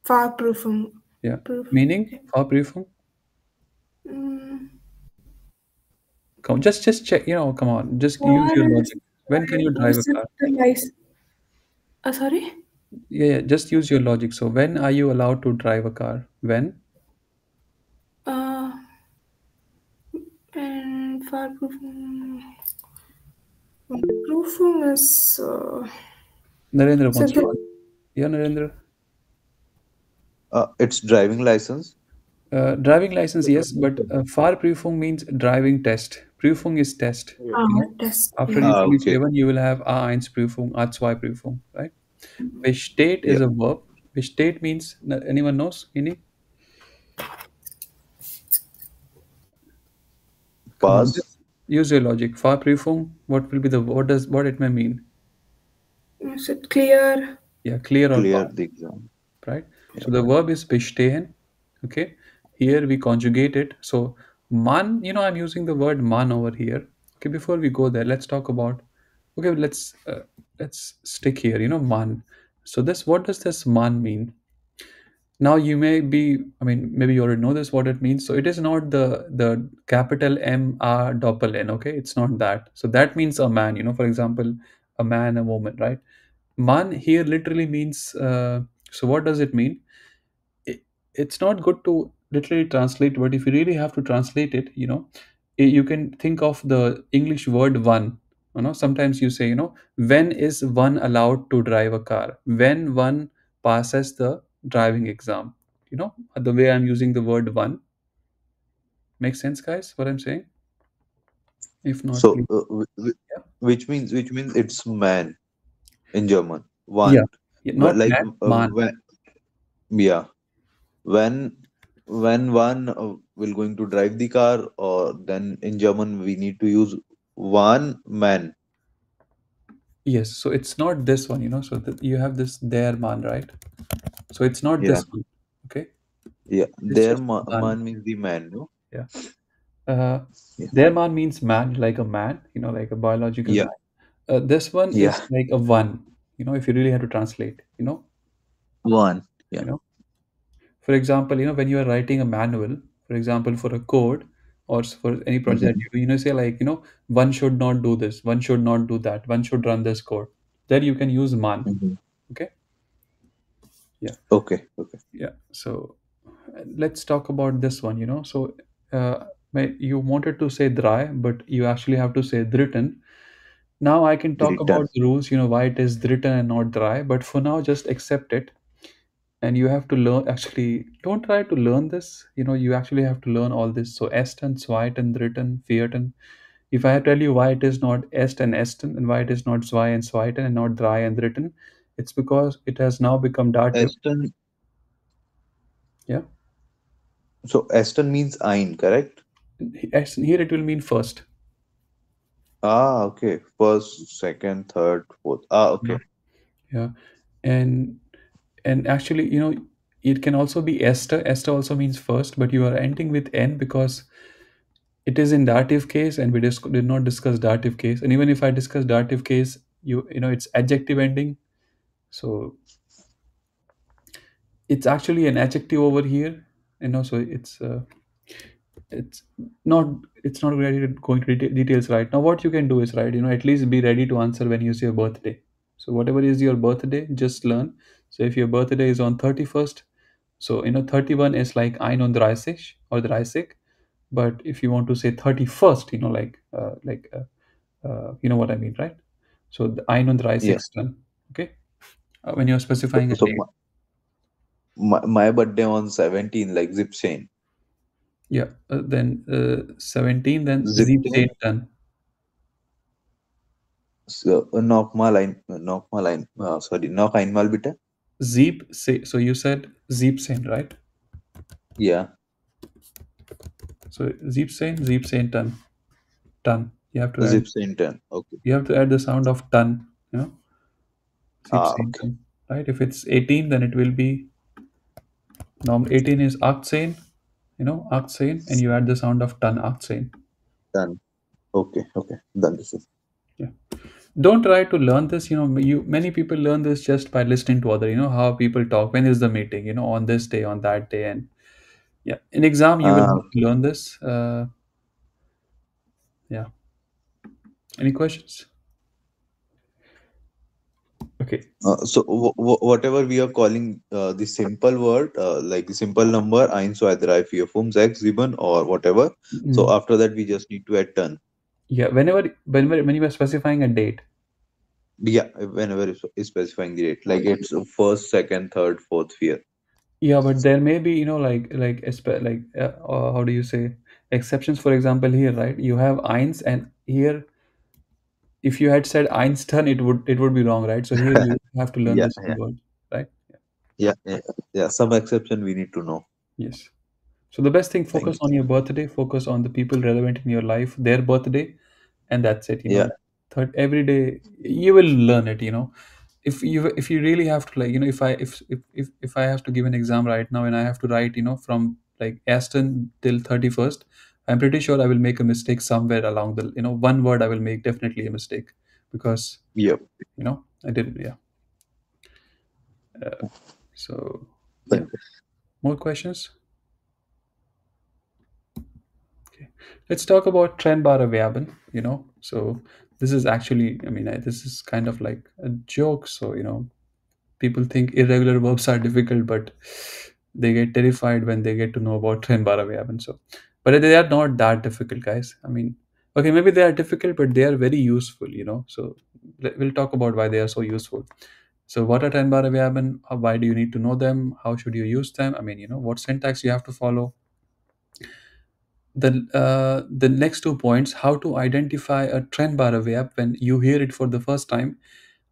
[SPEAKER 4] Fahrprüfung.
[SPEAKER 1] Yeah. Meaning Fahrprüfung. Come on, just check. Come on, just use your logic. When can you drive a car?
[SPEAKER 4] Sorry.
[SPEAKER 1] Yeah, just use your logic. So when are you allowed to drive a car? When?
[SPEAKER 4] And Fahrprüfung. Prüfung is.
[SPEAKER 1] Narendra wants to. Yeah, Narendra.
[SPEAKER 2] It's driving license.
[SPEAKER 1] Driving license, yes, but Fahrprüfung means driving test. Prüfung is test.
[SPEAKER 4] Test.
[SPEAKER 1] After
[SPEAKER 4] Yeah.
[SPEAKER 1] you finish
[SPEAKER 2] Okay.
[SPEAKER 1] A1, you will have A1 Prüfung, A2 Prüfung, right? Besteht is
[SPEAKER 2] Yeah.
[SPEAKER 1] a verb. Besteht means, anyone knows meaning? Come on,
[SPEAKER 2] Pass.
[SPEAKER 1] just use your logic. Fahrprüfung, what it may mean?
[SPEAKER 4] Is it clear?
[SPEAKER 1] Yeah, clear or
[SPEAKER 2] Clear
[SPEAKER 1] pass,
[SPEAKER 2] the exam.
[SPEAKER 1] right? So the verb is bestehen. Okay, here we conjugate it. So man, I'm using the word man over here. Okay, before we go there, let's talk about. Okay, let's stick here. Man. So what does this man mean? Now you may be, maybe you already know this what it means. So it is not the capital MR double N. Okay, it's not that. So that means a man. For example, a man, a woman, right? Man here literally means, so what does it mean? it, it's not good to literally translate, but if you really have to translate it, you can think of the English word one. Sometimes you say, when is one allowed to drive a car? When one passes the driving exam. The way I'm using the word one. Makes sense, guys, what I'm saying? If not,
[SPEAKER 2] So
[SPEAKER 1] please. Yeah.
[SPEAKER 2] which means it's man in German.
[SPEAKER 1] Yeah.
[SPEAKER 2] One.
[SPEAKER 1] Yeah,
[SPEAKER 2] But
[SPEAKER 1] not
[SPEAKER 2] like
[SPEAKER 1] man, man.
[SPEAKER 2] yeah, when one will going to drive the car, or then in German we need to use one man.
[SPEAKER 1] Yes, so it's not this one, so you have this there man, right? So it's not
[SPEAKER 2] Yeah,
[SPEAKER 1] this one. Okay.
[SPEAKER 2] yeah.
[SPEAKER 1] It's
[SPEAKER 2] There
[SPEAKER 1] just man.
[SPEAKER 2] man means the man, no?
[SPEAKER 1] Yeah. uh
[SPEAKER 2] Yeah,
[SPEAKER 1] their man means man, like a man, like a biological
[SPEAKER 2] yeah,
[SPEAKER 1] man. This one
[SPEAKER 2] yeah.
[SPEAKER 1] is like a one, if you really have to translate,
[SPEAKER 2] One.
[SPEAKER 1] you
[SPEAKER 2] Yeah.
[SPEAKER 1] know for example, when you are writing a manual, for example, for a code, or for any project that
[SPEAKER 2] Mm-hmm.
[SPEAKER 1] you do, say like, one should not do this, one should not do that, one should run this code. There you can use man.
[SPEAKER 2] Mm-hmm.
[SPEAKER 1] Okay. Yeah.
[SPEAKER 2] Okay, okay.
[SPEAKER 1] Yeah. So let's talk about this one. So you wanted to say dry, but you actually have to say dritten. Now I can talk
[SPEAKER 2] Written.
[SPEAKER 1] about the rules, why it is dritten and not dry, but for now just accept it. And you have to learn, actually don't try to learn this, you actually have to learn all this. So ersten, zweiten, dritten, vierten. If I tell you why it is not est and esten, and why it is not zwei and zweiten and not dry and dritten, it's because it has now become dative.
[SPEAKER 2] Aston.
[SPEAKER 1] Yeah.
[SPEAKER 2] So Aston means ein, correct?
[SPEAKER 1] Esten, here it will mean first.
[SPEAKER 2] Ah, okay. First, second, third, fourth. Ah,
[SPEAKER 1] Yeah.
[SPEAKER 2] okay.
[SPEAKER 1] Yeah. And actually, it can also be ester. Ester also means first, but you are ending with n because it is in dative case, and we did not discuss dative case. And even if I discuss dative case, it's adjective ending. So it's actually an adjective over here. So it's not it's not ready to go into details right now. What you can do is, right, at least be ready to answer when you say your birthday. So whatever is your birthday, just learn. So if your birthday is on 31st, so 31 is like einunddreißig or dreißig. But if you want to say 31st, you know what I mean, right? So the
[SPEAKER 2] Yeah.
[SPEAKER 1] einunddreißigsten. Okay. When you're
[SPEAKER 2] So,
[SPEAKER 1] specifying a
[SPEAKER 2] so
[SPEAKER 1] date.
[SPEAKER 2] my birthday on 17, like zip chain.
[SPEAKER 1] Yeah. Then 17, then
[SPEAKER 2] Zip chain.
[SPEAKER 1] 17.
[SPEAKER 2] So, knock my line. Sorry, knock einmal bitte.
[SPEAKER 1] Zeep say, so you said zeep sein, right?
[SPEAKER 2] Yeah,
[SPEAKER 1] So zeep sein ton. You have to add
[SPEAKER 2] zip chain 10. Okay.
[SPEAKER 1] the sound of ton, zeep
[SPEAKER 2] Ah,
[SPEAKER 1] sein
[SPEAKER 2] okay.
[SPEAKER 1] ton, right? If it's 18, then it will be 18 is 18, 18, and you add the sound of ton, 18.
[SPEAKER 2] Done. Okay, okay. Done this is.
[SPEAKER 1] Yeah. Don't try to learn this. Many people learn this just by listening to other. How people talk. When is the meeting? On this day, on that day, and yeah. In exam, you will
[SPEAKER 2] Ah,
[SPEAKER 1] have to learn this. Yeah. Any questions? Okay.
[SPEAKER 2] so whatever we are calling the simple word, like the simple number, eins, zwei, drei, vier, fünf, sechs, sieben, or whatever. So
[SPEAKER 1] Mm.
[SPEAKER 2] after that, we just need to add 10.
[SPEAKER 1] Yeah. Whenever when you are specifying a date.
[SPEAKER 2] Yeah, whenever is specifying the date, like it's first, second, third, fourth, fifth.
[SPEAKER 1] Yeah, but there may be, how do you say, exceptions. For example, here, right? You have eins, and here, if you had said Einstein, it would be wrong, right? So here you have to learn
[SPEAKER 2] Yeah,
[SPEAKER 1] this
[SPEAKER 2] yeah,
[SPEAKER 1] word, right?
[SPEAKER 2] yeah, yeah, yeah. Some exception we need to know.
[SPEAKER 1] Yes. So the best thing,
[SPEAKER 2] Thank
[SPEAKER 1] focus
[SPEAKER 2] you.
[SPEAKER 1] on your birthday, focus on the people relevant in your life, their birthday, and that's it.
[SPEAKER 2] Yeah,
[SPEAKER 1] Every day you will learn it. If you really have to, like, if I have to give an exam right now and I have to write, from like Aston till 31st, I'm pretty sure I will make a mistake somewhere along the, one word I will make definitely a mistake, because
[SPEAKER 2] yeah.
[SPEAKER 1] I didn't. Yeah. So yeah.
[SPEAKER 2] Thank you.
[SPEAKER 1] More questions? Okay. Let's talk about Trennbare Verben. So This is actually, this is kind of like a joke. So, people think irregular verbs are difficult, but they get terrified when they get to know about Trennbare Verben. So, but they are not that difficult, guys. Okay, maybe they are difficult, but they are very useful. So, we'll talk about why they are so useful. So, what are Trennbare Verben? Why do you need to know them? How should you use them? What syntax you have to follow. The next 2 points: how to identify a Trennbare Verb when you hear it for the first time.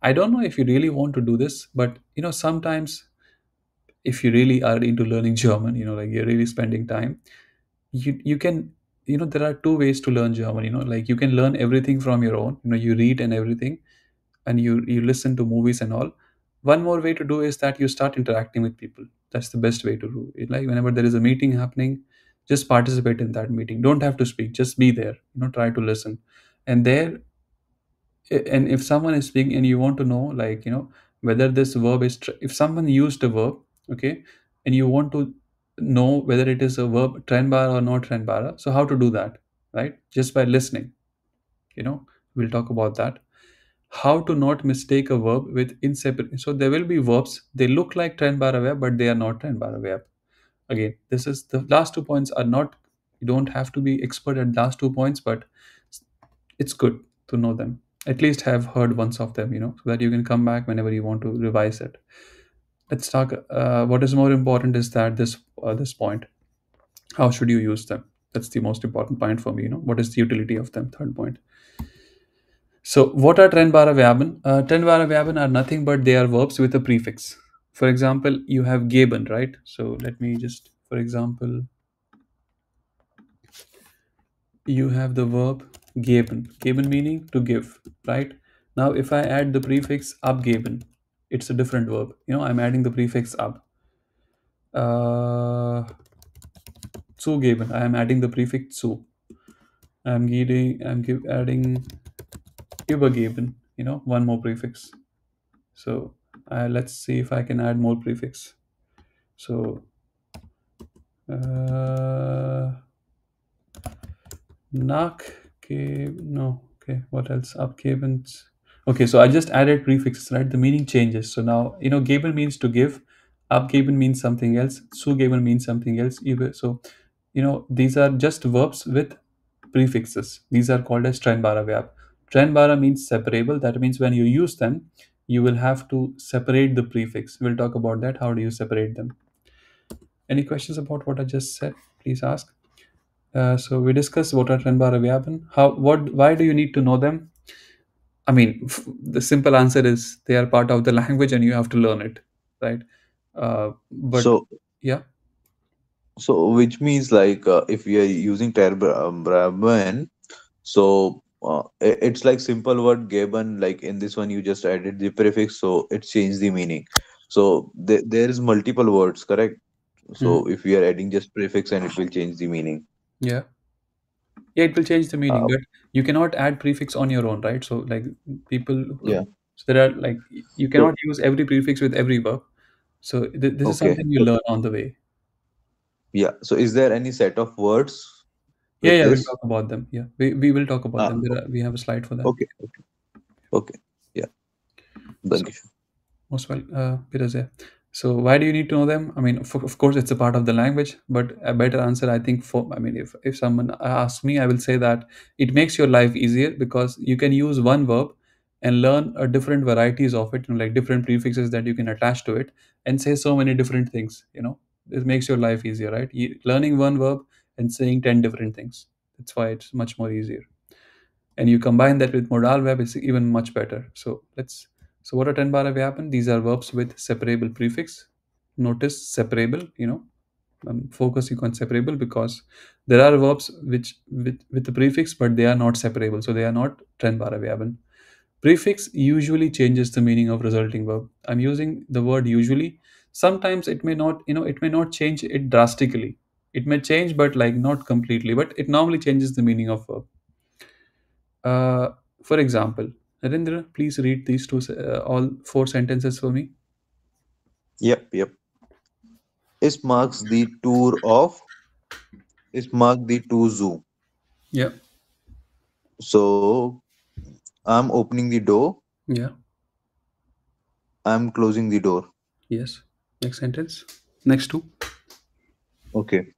[SPEAKER 1] I don't know if you really want to do this, but sometimes if you really are into learning German, like you're really spending time, you can, there are two ways to learn German. Like you can learn everything from your own. You read and everything, and you listen to movies and all. One more way to do is that you start interacting with people. That's the best way to do it. Like whenever there is a meeting happening, just participate in that meeting. Don't have to speak, just be there. Try to listen. And there, and if someone is speaking and you want to know, like, whether this verb is if someone used a verb, okay, and you want to know whether it is a verb trennbar or not trennbar, so how to do that, right? Just by listening. you know we'll talk about that. How to not mistake a verb with inseparable. So there will be verbs, they look like trennbar verb, but they are not trennbar verb. Again, this is the last 2 points are not, you don't have to be expert at last 2 points, but it's good to know them, at least have heard once of them, so that you can come back whenever you want to revise it. Let's talk, what is more important is that this point, how should you use them? That's the most important point for me. What is the utility of them? Third point. So what are trennbare Verben? Trennbare Verben are nothing but they are verbs with a prefix. For example, you have geben, right? So let me just, for example, you have the verb geben. Geben meaning to give, right? Now, if I add the prefix abgeben, it's a different verb. I'm adding the prefix ab. Zugeben, I am adding the prefix zu. Adding übergeben, one more prefix. So let's see if I can add more prefix. So no, okay, what else? Abgeben. Okay, so I just added prefixes, right? The meaning changes. So now, geben means to give, abgeben means something else, zugeben means something else. So, these are just verbs with prefixes. These are called as Trennbare Verb. Trennbare means separable. That means when you use them, you will have to separate the prefix. We'll talk about that. How do you separate them? Any questions about what I just said? Please ask. So we discussed what are Trennbare Verben. Why do you need to know them? The simple answer is they are part of the language and you have to learn it, right? But
[SPEAKER 2] So,
[SPEAKER 1] yeah,
[SPEAKER 2] which means like if we are using Brahman, so it's like simple word given. Like in this one, you just added the prefix, so it changed the meaning. So there is multiple words, correct?
[SPEAKER 1] mhm,
[SPEAKER 2] So if we are adding just prefix, and it will change the meaning.
[SPEAKER 1] yeah, yeah, it will change the meaning,
[SPEAKER 2] Uh,
[SPEAKER 1] but you cannot add prefix on your own, right? So like people,
[SPEAKER 2] yeah.
[SPEAKER 1] so there are like you
[SPEAKER 2] So
[SPEAKER 1] cannot use every prefix with every verb. So this is
[SPEAKER 2] okay.
[SPEAKER 1] something you learn on the way.
[SPEAKER 2] Yeah. So is there any set of words
[SPEAKER 1] Yeah,
[SPEAKER 2] with
[SPEAKER 1] yeah, we'll
[SPEAKER 2] this?
[SPEAKER 1] talk about them. Yeah, we will talk about them. We have a slide for that.
[SPEAKER 2] Okay. Okay. Yeah.
[SPEAKER 1] So
[SPEAKER 2] Thank you.
[SPEAKER 1] most well, Piraze. So why do you need to know them? Of course, it's a part of the language, but a better answer, I think, if someone asks me, I will say that it makes your life easier because you can use one verb and learn different varieties of it, like different prefixes that you can attach to it and say so many different things. It makes your life easier, right? Learning one verb and saying 10 different things. That's why it's much more easier, and you combine that with modal verb, it's even much better. So what are 10 bar happen? These are verbs with separable prefix. Notice separable, I'm focusing on separable because there are verbs which with the prefix, but they are not separable, so they are not 10 bar happen. Prefix usually changes the meaning of resulting verb. I'm using the word usually. Sometimes it may not change it drastically. It may change, but like not completely, but it normally changes the meaning of verb. uh, for example, Narendra, please read these all four sentences for me.
[SPEAKER 2] Yep. Yep. It marks the tour of. It marked the to zoo.
[SPEAKER 1] Yeah.
[SPEAKER 2] So I'm opening the door.
[SPEAKER 1] Yeah.
[SPEAKER 2] I'm closing the door.
[SPEAKER 1] Yes. Next sentence. Next two.
[SPEAKER 2] Okay.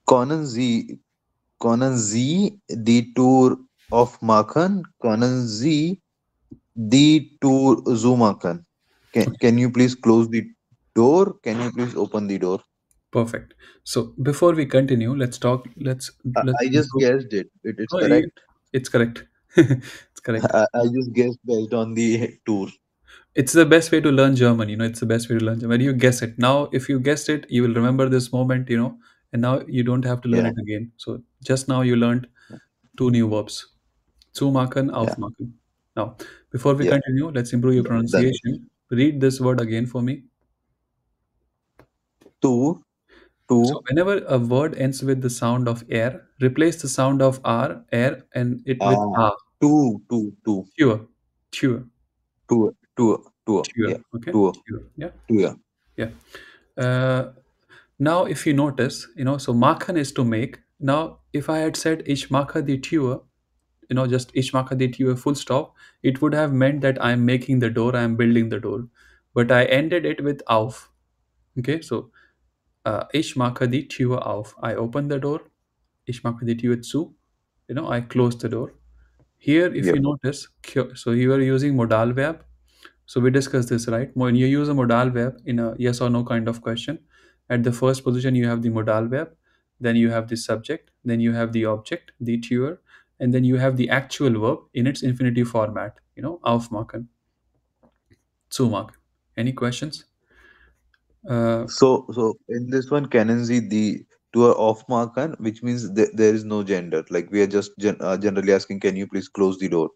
[SPEAKER 2] Können Sie, können Sie die Tour aufmachen? Können Sie die Tour zumachen? Can you please close the door? Can you please open the door?
[SPEAKER 1] Perfect. So before we continue, let's talk. Let's
[SPEAKER 2] I just
[SPEAKER 1] improve.
[SPEAKER 2] guessed it. It's
[SPEAKER 1] Oh,
[SPEAKER 2] correct.
[SPEAKER 1] it's correct. It's correct.
[SPEAKER 2] I just guessed based on the tour.
[SPEAKER 1] It's the best way to learn German. It's the best way to learn German. You guess it. Now, if you guessed it, you will remember this moment, and now you don't have to learn
[SPEAKER 2] Yeah,
[SPEAKER 1] it again. So just now you learned two new verbs. Zumachen,
[SPEAKER 2] yeah,
[SPEAKER 1] aufmachen. Now, before we
[SPEAKER 2] yeah.
[SPEAKER 1] continue, let's improve your
[SPEAKER 2] Done.
[SPEAKER 1] pronunciation. Read this word again for me.
[SPEAKER 2] Tour,
[SPEAKER 1] So
[SPEAKER 2] two,
[SPEAKER 1] whenever a word ends with the sound of air, replace the sound of r, air, and it with
[SPEAKER 2] ah,
[SPEAKER 1] a.
[SPEAKER 2] two,
[SPEAKER 1] Pure. Pure.
[SPEAKER 2] tour.
[SPEAKER 1] Pure.
[SPEAKER 2] Yeah,
[SPEAKER 1] Okay.
[SPEAKER 2] tour,
[SPEAKER 1] Pure. Yeah.
[SPEAKER 2] tour.
[SPEAKER 1] Yeah. Uh, Now, if you notice, so machen is to make. Now, if I had said ich mache die Tür, just ich mache die Tür full stop, it would have meant that I am making the door, I am building the door. But I ended it with auf. Okay, so ich mache die Tür auf. I open the door. Ich mache die Tür zu. I close the door. Here, if
[SPEAKER 2] Yep.
[SPEAKER 1] you notice, so you are using modal verb. So we discussed this, right? When you use a modal verb in a yes or no kind of question, at the first position you have the modal verb, then you have the subject, then you have the object, the tuer, and then you have the actual verb in its infinitive format. Aufmachen, zumachen. Any questions?
[SPEAKER 2] So in this one, canon Z, the tour off marker, which means there is no gender. Like we are just generally asking, can you please close the door?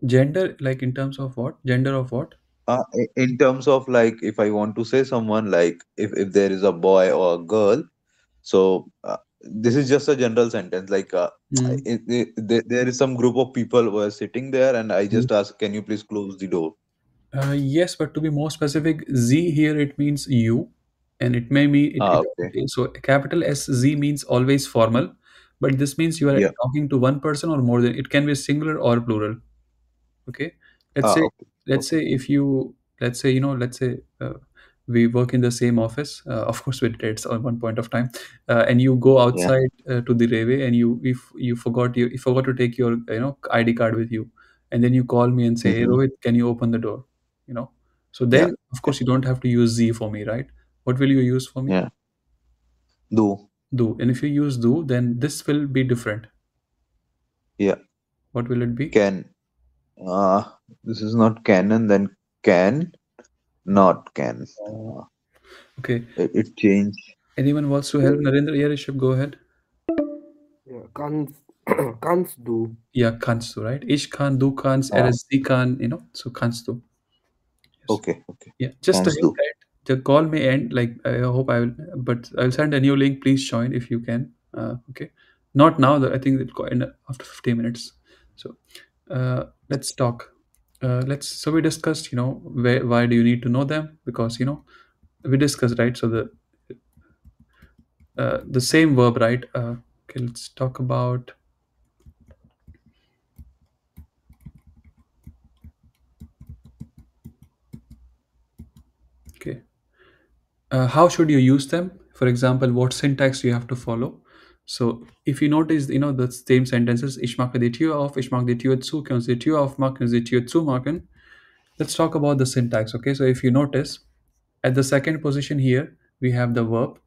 [SPEAKER 1] Gender, like in terms of what? Gender of what?
[SPEAKER 2] In terms of like, if I want to say someone like, if there is a boy or a girl, so this is just a general sentence. Like,
[SPEAKER 1] Mm.
[SPEAKER 2] there is some group of people who are sitting there, and I just ask, can you please close the door?
[SPEAKER 1] Yes, but to be more specific, Z here it means you, and it may mean
[SPEAKER 2] Okay.
[SPEAKER 1] so capital S Z means always formal, but this means you are
[SPEAKER 2] Yeah.
[SPEAKER 1] talking to one person or more than. It can be singular or plural. Okay, let's say
[SPEAKER 2] Okay. Okay.
[SPEAKER 1] if you let's say we work in the same office. Of course, we did at one point of time, and you go
[SPEAKER 2] Yeah.
[SPEAKER 1] outside to the railway, and you forgot to take your ID card with you, and then you call me and say, "Hey,
[SPEAKER 2] Hmm.
[SPEAKER 1] Rohit, can you open the door?" You know, so
[SPEAKER 2] Yeah.
[SPEAKER 1] then of
[SPEAKER 2] Yeah.
[SPEAKER 1] course you don't have to use Z for me, right? What will you use for me?
[SPEAKER 2] Yeah. Do.
[SPEAKER 1] Do. And if you use do, then this will be different.
[SPEAKER 2] Yeah.
[SPEAKER 1] What will it be?
[SPEAKER 2] Can. Uh, this is not canon. Then can. Not can.
[SPEAKER 1] Okay.
[SPEAKER 2] It changed.
[SPEAKER 1] Anyone wants to help? Narendra, yeah, Rishabh, go ahead.
[SPEAKER 3] Yeah, can't can't do.
[SPEAKER 1] Yeah, kannst du, right? Ich kann, du kannst,
[SPEAKER 2] Ah,
[SPEAKER 1] sie kann, so kannst du. Yes.
[SPEAKER 2] okay. Okay.
[SPEAKER 1] Yeah, just a
[SPEAKER 2] Cans
[SPEAKER 1] hint,
[SPEAKER 2] do.
[SPEAKER 1] right? The call may end, like, I hope I will, but I'll send a new link. Please join if you can. Okay. Not now, though. I think it'll go end after 15 minutes. So let's talk. So we discussed, why do you need to know them? Because, we discussed, right? So the same verb, right? Okay, let's talk about. Okay. How should you use them? For example, what syntax you have to follow? So if you notice, the same sentences, ich mache die Tür auf, ich mache die Tür zu, können Sie die Tür aufmachen, können Sie die Tür zumachen. Let's talk about the syntax. Okay, so if you notice, at the second position here, we have the verb.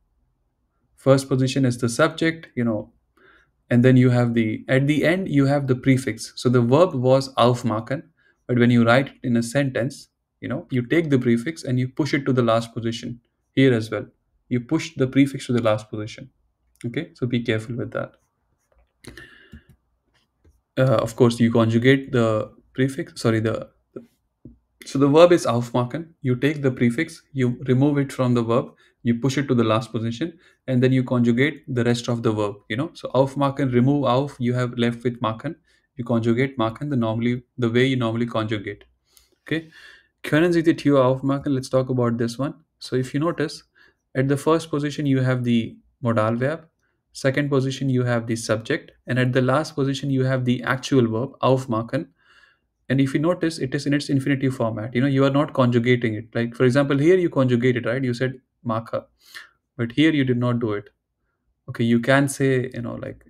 [SPEAKER 1] First position is the subject, and then you have at the end, you have the prefix. So the verb was aufmachen, but when you write it in a sentence, you take the prefix and you push it to the last position here as well. You push the prefix to the last position. Okay, so be careful with that. Of course, you conjugate the prefix, sorry, so the verb is aufmachen. You take the prefix, you remove it from the verb, you push it to the last position, and then you conjugate the rest of the verb. So aufmachen, remove auf, you have left with machen. You conjugate machen the way you normally conjugate. Okay. Können Sie die Tür aufmachen? Let's talk about this one. So if you notice, at the first position you have the modal verb. Second position you have the subject, and at the last position you have the actual verb aufmachen. And if you notice, it is in its infinitive format. You are not conjugating it. Like for example, here you conjugate it, right? You said mache, but here you did not do it. Okay, you can say, like,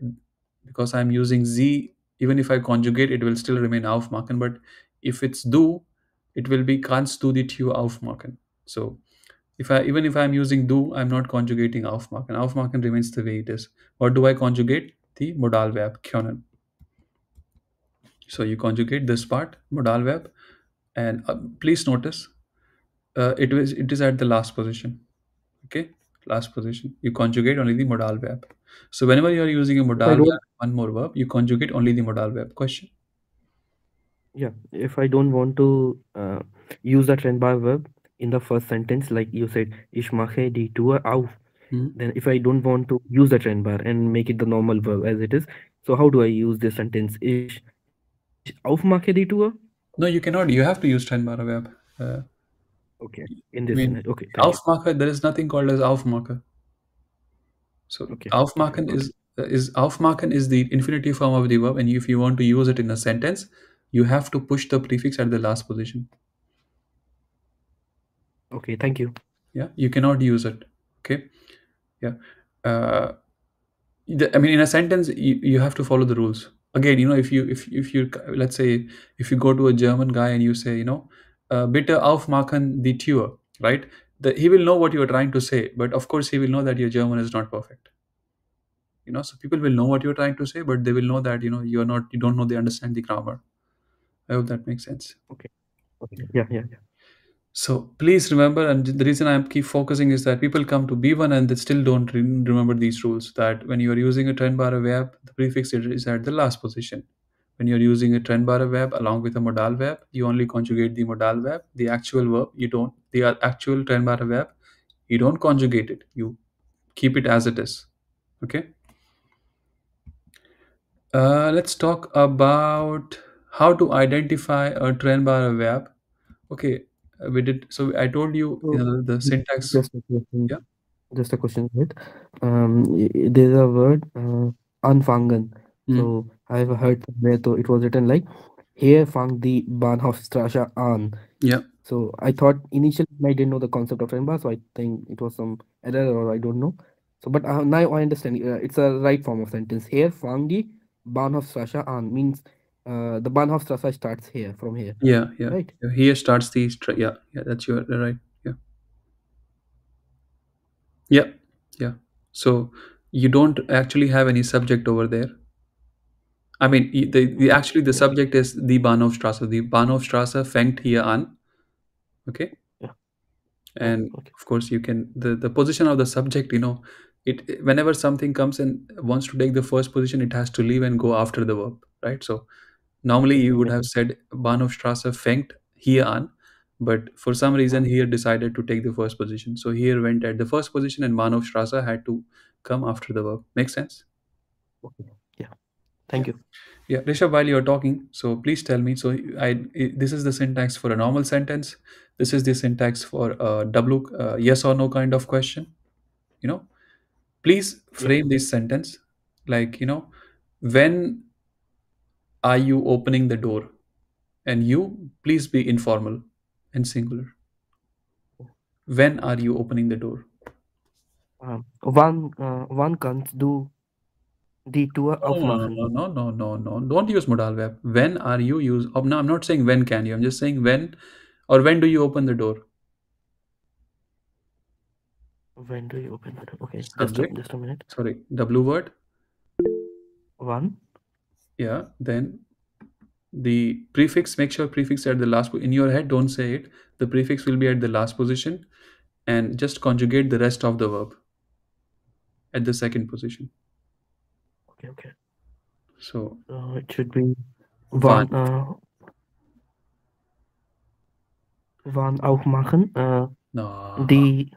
[SPEAKER 1] because I'm using z, even if I conjugate, it will still remain aufmachen. But if it's do, it will be kannst du die Tür aufmachen. So even if I'm using do, I'm not conjugating aufmachen. Aufmachen remains the way it is. What do I conjugate? The modal verb können. So you conjugate this part, modal verb, and please notice, it is at the last position. Okay, last position. You conjugate only the modal verb. So whenever you are using a
[SPEAKER 3] If I
[SPEAKER 1] modal
[SPEAKER 3] don't,
[SPEAKER 1] verb, one more verb, you conjugate only the modal verb. Question?
[SPEAKER 3] yeah, if I don't want to use the Trennbare verb in the first sentence, like you said, ich mache die Tür auf.
[SPEAKER 1] Hmm?
[SPEAKER 3] Then if I don't want to use the Trennbare and make it the normal verb as it is, so how do I use this sentence? Ich aufmache die Tür.
[SPEAKER 1] No, you cannot. You have to use Trennbare verb.
[SPEAKER 3] Okay, in
[SPEAKER 1] I
[SPEAKER 3] this
[SPEAKER 1] mean,
[SPEAKER 3] scenario. Okay, thank you.
[SPEAKER 1] Aufmache, there is nothing called as Aufmache. So
[SPEAKER 3] Okay,
[SPEAKER 1] Aufmachen
[SPEAKER 3] got it.
[SPEAKER 1] is Aufmachen is the infinitive form of the verb, and if you want to use it in a sentence, you have to push the prefix at the last position.
[SPEAKER 3] Okay, thank you.
[SPEAKER 1] Yeah, you cannot use it. Okay, yeah. I mean, in a sentence, you have to follow the rules. Again, if you let's say if you go to a German guy and you say, bitte aufmachen die Tür, right? He will know what you are trying to say, but of course he will know that your German is not perfect. So people will know what you're trying to say, but they will know that you don't know, they understand the grammar. I hope that makes sense.
[SPEAKER 3] Okay, okay, yeah.
[SPEAKER 1] So please remember, and the reason I keep focusing is that people come to B1 and they still don't remember these rules. That when you are using a Trennbare verb, the prefix is at the last position. When you are using a Trennbare verb along with a modal verb, you only conjugate the modal verb. The actual verb, you don't. The actual Trennbare verb, you don't conjugate it. You keep it as it is. Okay. Let's talk about how to identify a Trennbare verb. Okay, we did. So I told you,
[SPEAKER 3] So
[SPEAKER 1] the syntax.
[SPEAKER 3] just a question.
[SPEAKER 1] Yeah.
[SPEAKER 3] Just a question, right? There's a word, anfangen.
[SPEAKER 1] Mm.
[SPEAKER 3] So I've heard somewhere, so it was written like, here fang die Bahnhofstraße an.
[SPEAKER 1] Yeah.
[SPEAKER 3] So I thought initially I didn't know the concept of Trennbare, so I think it was some error or I don't know. So, but now I understand. It's a right form of sentence. Here fang die Bahnhofstraße an means the Bahnhofstraße starts here from here,
[SPEAKER 1] Yeah. Yeah.
[SPEAKER 3] right?
[SPEAKER 1] Yeah. Here starts the yeah. Yeah. That's your right. Yeah. Yeah. Yeah. So you don't actually have any subject over there. I mean, actually the
[SPEAKER 3] Yeah,
[SPEAKER 1] subject is the Bahnhofstrasse. The Bahnhofstrasse fängt hier an. Okay.
[SPEAKER 3] yeah,
[SPEAKER 1] And
[SPEAKER 3] okay.
[SPEAKER 1] of course you can, the position of the subject, it whenever something comes and wants to take the first position, it has to leave and go after the verb, right? So normally you would
[SPEAKER 3] Yeah.
[SPEAKER 1] have said Bahnhofstrasse fängt hier an, but for some reason here decided to take the first position, so here went at the first position and Bahnhofstrasse had to come after the verb. Make sense?
[SPEAKER 3] Okay. Yeah. Thank you.
[SPEAKER 1] Yeah, Rishabh, while you're talking, so please tell me. So this is the syntax for a normal sentence. This is the syntax for a yes or no kind of question. Please
[SPEAKER 3] Yeah.
[SPEAKER 1] frame this sentence like, when are you opening the door? And you, please be informal and singular. When are you opening the door?
[SPEAKER 3] Wann kannst du die Tür
[SPEAKER 1] No, no,
[SPEAKER 3] aufmachen?
[SPEAKER 1] no, no, no, no, no. Don't use modal verb. When are you use? Oh, no, I'm not saying when can you. I'm just saying when, or when do you open the door?
[SPEAKER 3] When do you open the door? Okay,
[SPEAKER 1] Subject.
[SPEAKER 3] just a minute.
[SPEAKER 1] Sorry, W word.
[SPEAKER 3] Wann?
[SPEAKER 1] Yeah. Then the prefix. Make sure prefix at the last. In your head, don't say it. The prefix will be at the last position, and just conjugate the rest of the verb at the second position.
[SPEAKER 3] Okay.
[SPEAKER 1] So
[SPEAKER 3] It should be
[SPEAKER 1] wann.
[SPEAKER 3] wann aufmachen.
[SPEAKER 1] No.
[SPEAKER 3] Die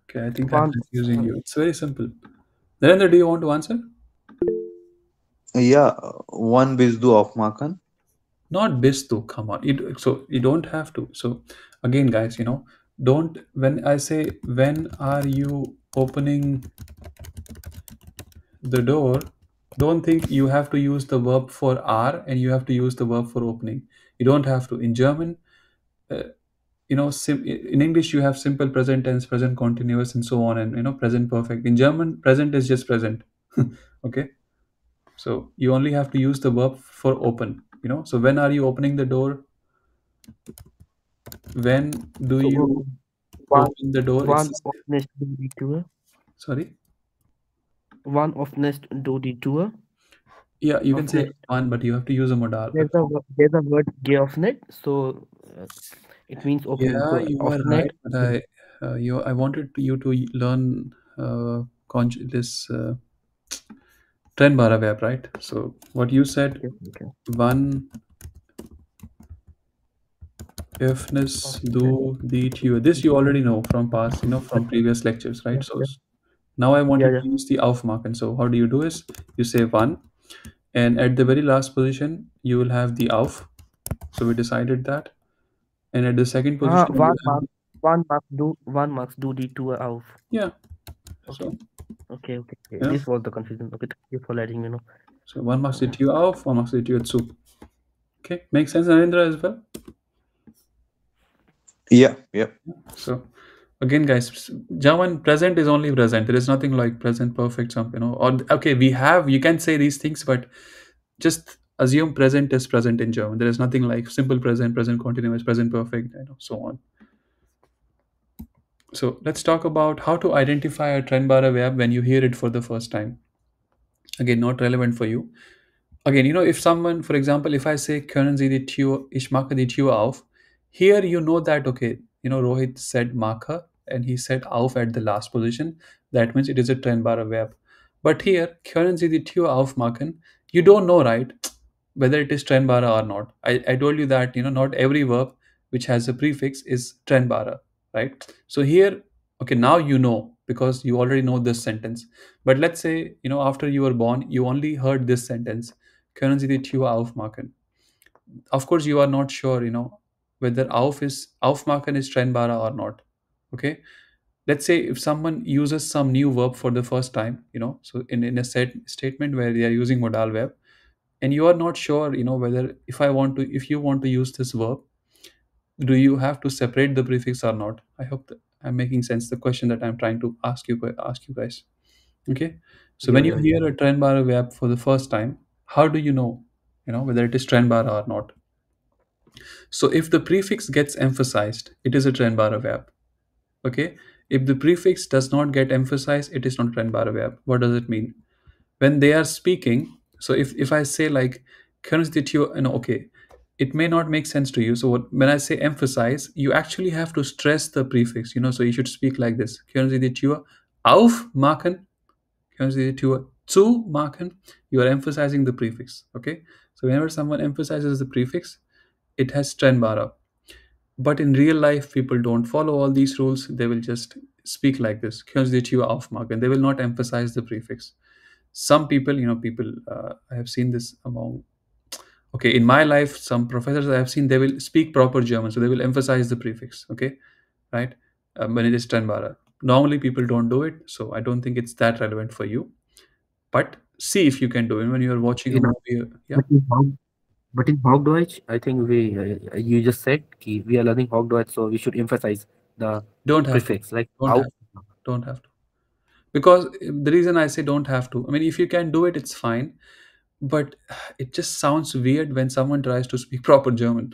[SPEAKER 1] Okay, I think I'm
[SPEAKER 3] wann.
[SPEAKER 1] confusing you. It's very simple. Narendra, do you want to answer?
[SPEAKER 2] Yeah, one bis du aufmachen.
[SPEAKER 1] Not bis to, come on. So you don't have to. So again, guys, don't, when I say when are you opening the door, don't think you have to use the verb for are and you have to use the verb for opening. You don't have to. In German, uh, in English you have simple present tense, present continuous, and so on, and present perfect. In German, present is just present. Okay, so you only have to use the verb for open. So when are you opening the door? When do
[SPEAKER 3] So
[SPEAKER 1] you
[SPEAKER 3] one
[SPEAKER 1] open the door? It's
[SPEAKER 3] one
[SPEAKER 1] the
[SPEAKER 3] of
[SPEAKER 1] same.
[SPEAKER 3] next do the tour.
[SPEAKER 1] Sorry.
[SPEAKER 3] One of next do the tour.
[SPEAKER 1] Yeah, you can
[SPEAKER 3] Of
[SPEAKER 1] say
[SPEAKER 3] next.
[SPEAKER 1] one, but you have to use a modal.
[SPEAKER 3] There's a word geöffnet, so it means opening.
[SPEAKER 1] Yeah,
[SPEAKER 3] So
[SPEAKER 1] you are
[SPEAKER 3] offnet.
[SPEAKER 1] right, but I wanted you to learn this Trennbare Verb, right? So what you said,
[SPEAKER 3] Okay, okay.
[SPEAKER 1] Wann öffnest
[SPEAKER 3] Offnet.
[SPEAKER 1] du die Tür? This you already know from past, from previous lectures, right?
[SPEAKER 3] Yeah,
[SPEAKER 1] So
[SPEAKER 3] yeah,
[SPEAKER 1] now I want
[SPEAKER 3] yeah,
[SPEAKER 1] you
[SPEAKER 3] yeah.
[SPEAKER 1] to use the aufmachen. So how do you do is you say one, and at the very last position you will have the auf. So we decided that, and at the second position you will have the
[SPEAKER 3] One must do the tour auf.
[SPEAKER 1] yeah.
[SPEAKER 3] Okay,
[SPEAKER 1] So
[SPEAKER 3] okay, okay.
[SPEAKER 1] yeah.
[SPEAKER 3] This was the confusion. Okay, thank you for letting me know.
[SPEAKER 1] So one macht die Tür auf, one macht die Tür zu. Okay, makes sense, Narendra, as well.
[SPEAKER 2] Yeah, yeah.
[SPEAKER 1] So again, guys, German present is only present. There is nothing like present perfect. Or okay, you can say these things, but just assume present is present in German. There is nothing like simple present, present continuous, present perfect, so on. So let's talk about how to identify a Trennbare Verb when you hear it for the first time. Again, not relevant for you. Again, if someone, for example, if I say können Sie die Tür, ich mache die Tür auf, here you know that, okay, Rohit said mache and he said auf at the last position. That means it is a trennbare verb. But here, können Sie die Tür aufmachen, you don't know, right, whether it is trennbare or not. I told you that, not every verb which has a prefix is trennbare, right? So here, okay, now you know because you already know this sentence. But let's say, after you were born, you only heard this sentence, können Sie die Tür aufmachen? Of course, you are not sure, whether aufmachen is trennbare or not. Okay. Let's say if someone uses some new verb for the first time, so in a set statement where they are using modal verb, and you are not sure, whether if you want to use this verb, do you have to separate the prefix or not? I hope that I'm making sense. The question that I'm trying to ask you guys. Okay. So
[SPEAKER 3] Yeah,
[SPEAKER 1] when you
[SPEAKER 3] yeah, yeah.
[SPEAKER 1] hear a trennbare verb for the first time, how do you know, whether it is trennbare or not? So if the prefix gets emphasized, it is a trennbare verb. Okay. If the prefix does not get emphasized, it is not trennbare verb. What does it mean? When they are speaking, so if I say like constitute, okay, it may not make sense to you. So when I say emphasize, you actually have to stress the prefix, so you should speak like this: constitute aufmachen, constitute zu machen. You are emphasizing the prefix. Okay, so whenever someone emphasizes the prefix, it has trennbare. But in real life, people don't follow all these rules. They will just speak like this: constitute aufmachen. They will not emphasize the prefix. Some people, I have seen this among, okay, in my life, some professors I have seen, they will speak proper German, so they will emphasize the prefix. Okay, right, when it is trennbare. Normally people don't do it, so I don't think it's that relevant for you, but see if you can do it when you're watching a
[SPEAKER 3] In,
[SPEAKER 1] movie. Yeah,
[SPEAKER 3] but in Hochdeutsch, I think you just said we are learning Hochdeutsch, so we should emphasize the
[SPEAKER 1] don't have to
[SPEAKER 3] prefix like
[SPEAKER 1] don't
[SPEAKER 3] auf.
[SPEAKER 1] have don't have to, because the reason I say don't have to, I mean, if you can do it, it's fine, but it just sounds weird when someone tries to speak proper German.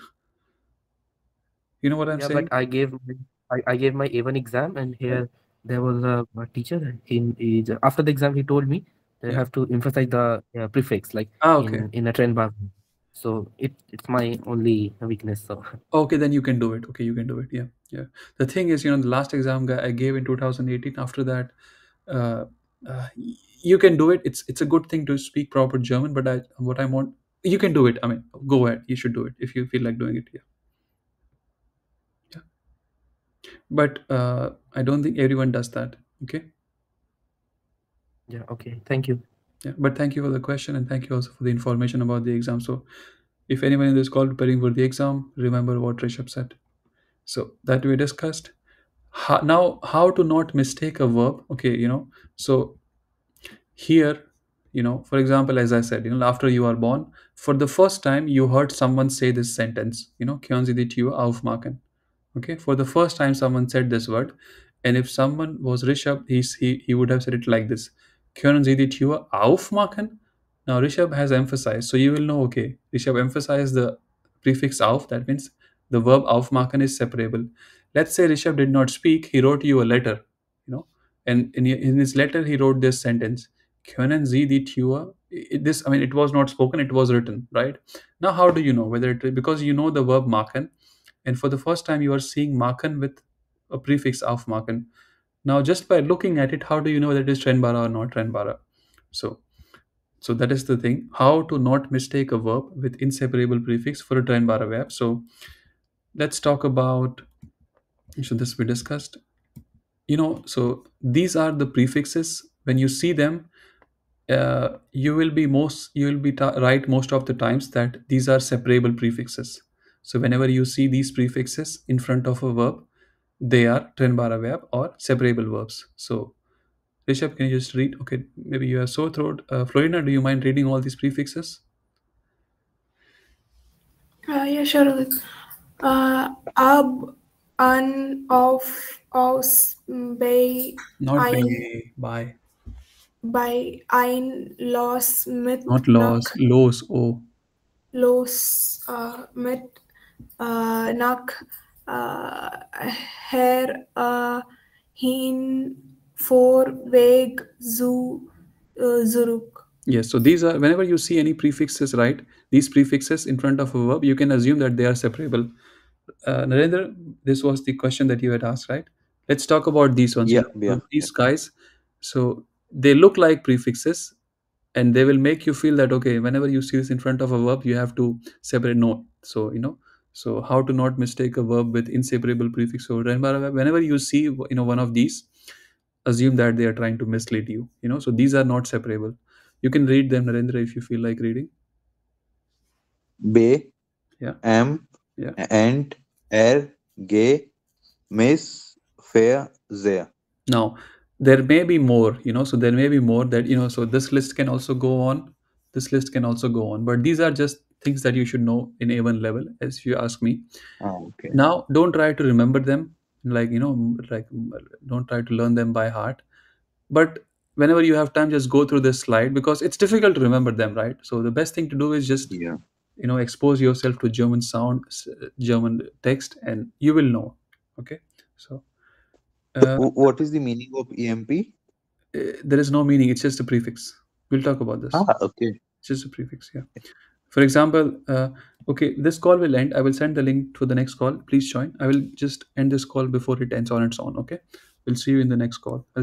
[SPEAKER 1] You know what I'm
[SPEAKER 3] Yeah, but
[SPEAKER 1] saying?
[SPEAKER 3] I gave my A1 exam, and here there was a teacher. After the exam, he told me that I
[SPEAKER 1] Yeah.
[SPEAKER 3] have to emphasize the prefix like
[SPEAKER 1] Okay.
[SPEAKER 3] in a trend bar. So it's my only weakness. So
[SPEAKER 1] Okay, then you can do it. Okay, you can do it. Yeah, yeah. The thing is, the last exam I gave in 2018. After that, uh, you can do it. It's a good thing to speak proper German. But what I want, you can do it. I mean, go ahead. You should do it if you feel like doing it. Yeah, yeah. But I don't think everyone does that. Okay.
[SPEAKER 3] yeah, okay, thank you.
[SPEAKER 1] Yeah. But thank you for the question, and thank you also for the information about the exam. So, if anyone in this call preparing for the exam, remember what Rishabh said. So that we discussed. Now, how to not mistake a verb? Okay, so here, for example, as I said, after you are born, for the first time you heard someone say this sentence, können Sie die Tür aufmachen? Okay, for the first time someone said this word, and if someone was Rishabh, he would have said it like this: können Sie die Tür aufmachen? Now Rishabh has emphasized, so you will know, okay, Rishabh emphasized the prefix auf, that means the verb aufmachen is separable. Let's say Rishabh did not speak, he wrote you a letter, you know and in his letter he wrote this sentence: können Sie die Tür? This, I mean, it was not spoken, it was written, right? Now how do you know whether it, because you know the verb machen, and for the first time you are seeing machen with a prefix aufmachen. Now just by looking at it, how do you know whether it is Trennbare or not Trennbare? So so that is the thing, how to not mistake a verb with inseparable prefix for a Trennbare verb. So let's talk about, should this be discussed? So these are the prefixes. When you see them, you will be right most of the times that these are separable prefixes. So whenever you see these prefixes in front of a verb, they are Trennbare verb or separable verbs. So Rishabh, can you just read? Okay, maybe you are sore throat. Florina, do you mind reading all these prefixes?
[SPEAKER 4] Yeah, sure. Ab, an, auf, aus, bei,
[SPEAKER 1] Not
[SPEAKER 4] ein,
[SPEAKER 1] by,
[SPEAKER 4] bei, ein, los, mit,
[SPEAKER 1] not
[SPEAKER 4] nach,
[SPEAKER 1] los, oh.
[SPEAKER 4] los, mit, nach, her, hin, vor, weg, zu, zurück.
[SPEAKER 1] Yes, so these are, whenever you see any prefixes, right? These prefixes in front of a verb, you can assume that they are separable. Narendra, this was the question that you had asked, right? Let's talk about these ones.
[SPEAKER 2] Yeah,
[SPEAKER 1] So
[SPEAKER 2] yeah, yeah.
[SPEAKER 1] these guys, so they look like prefixes, and they will make you feel that, okay, whenever you see this in front of a verb, you have to separate. No, so how to not mistake a verb with inseparable prefix? So whenever you see one of these, assume that they are trying to mislead you. So these are not separable. You can read them, Narendra, if you feel like reading.
[SPEAKER 2] Be,
[SPEAKER 1] Yeah,
[SPEAKER 2] am,
[SPEAKER 1] yeah.
[SPEAKER 2] and, ge, miss, fair, there.
[SPEAKER 1] Now, there may be more, so there may be more that, so this list can also go on. This list can also go on. But these are just things that you should know in A1 level, as you ask me.
[SPEAKER 2] Ah, okay.
[SPEAKER 1] Now, don't try to remember them, like, don't try to learn them by heart. But whenever you have time, just go through this slide, because it's difficult to remember them, right? So the best thing to do is just,
[SPEAKER 2] Yeah.
[SPEAKER 1] expose yourself to German sound, German text, and you will know. Okay. So
[SPEAKER 2] So,
[SPEAKER 1] uh,
[SPEAKER 2] what is the meaning of EMP?
[SPEAKER 1] there is no meaning, it's just a prefix. We'll talk about this.
[SPEAKER 2] Ah, okay.
[SPEAKER 1] It's just a prefix, yeah. For example, okay, this call will end. I will send the link to the next call. Please join. I will just end this call before it ends on its own. Okay. We'll see you in the next call. I'll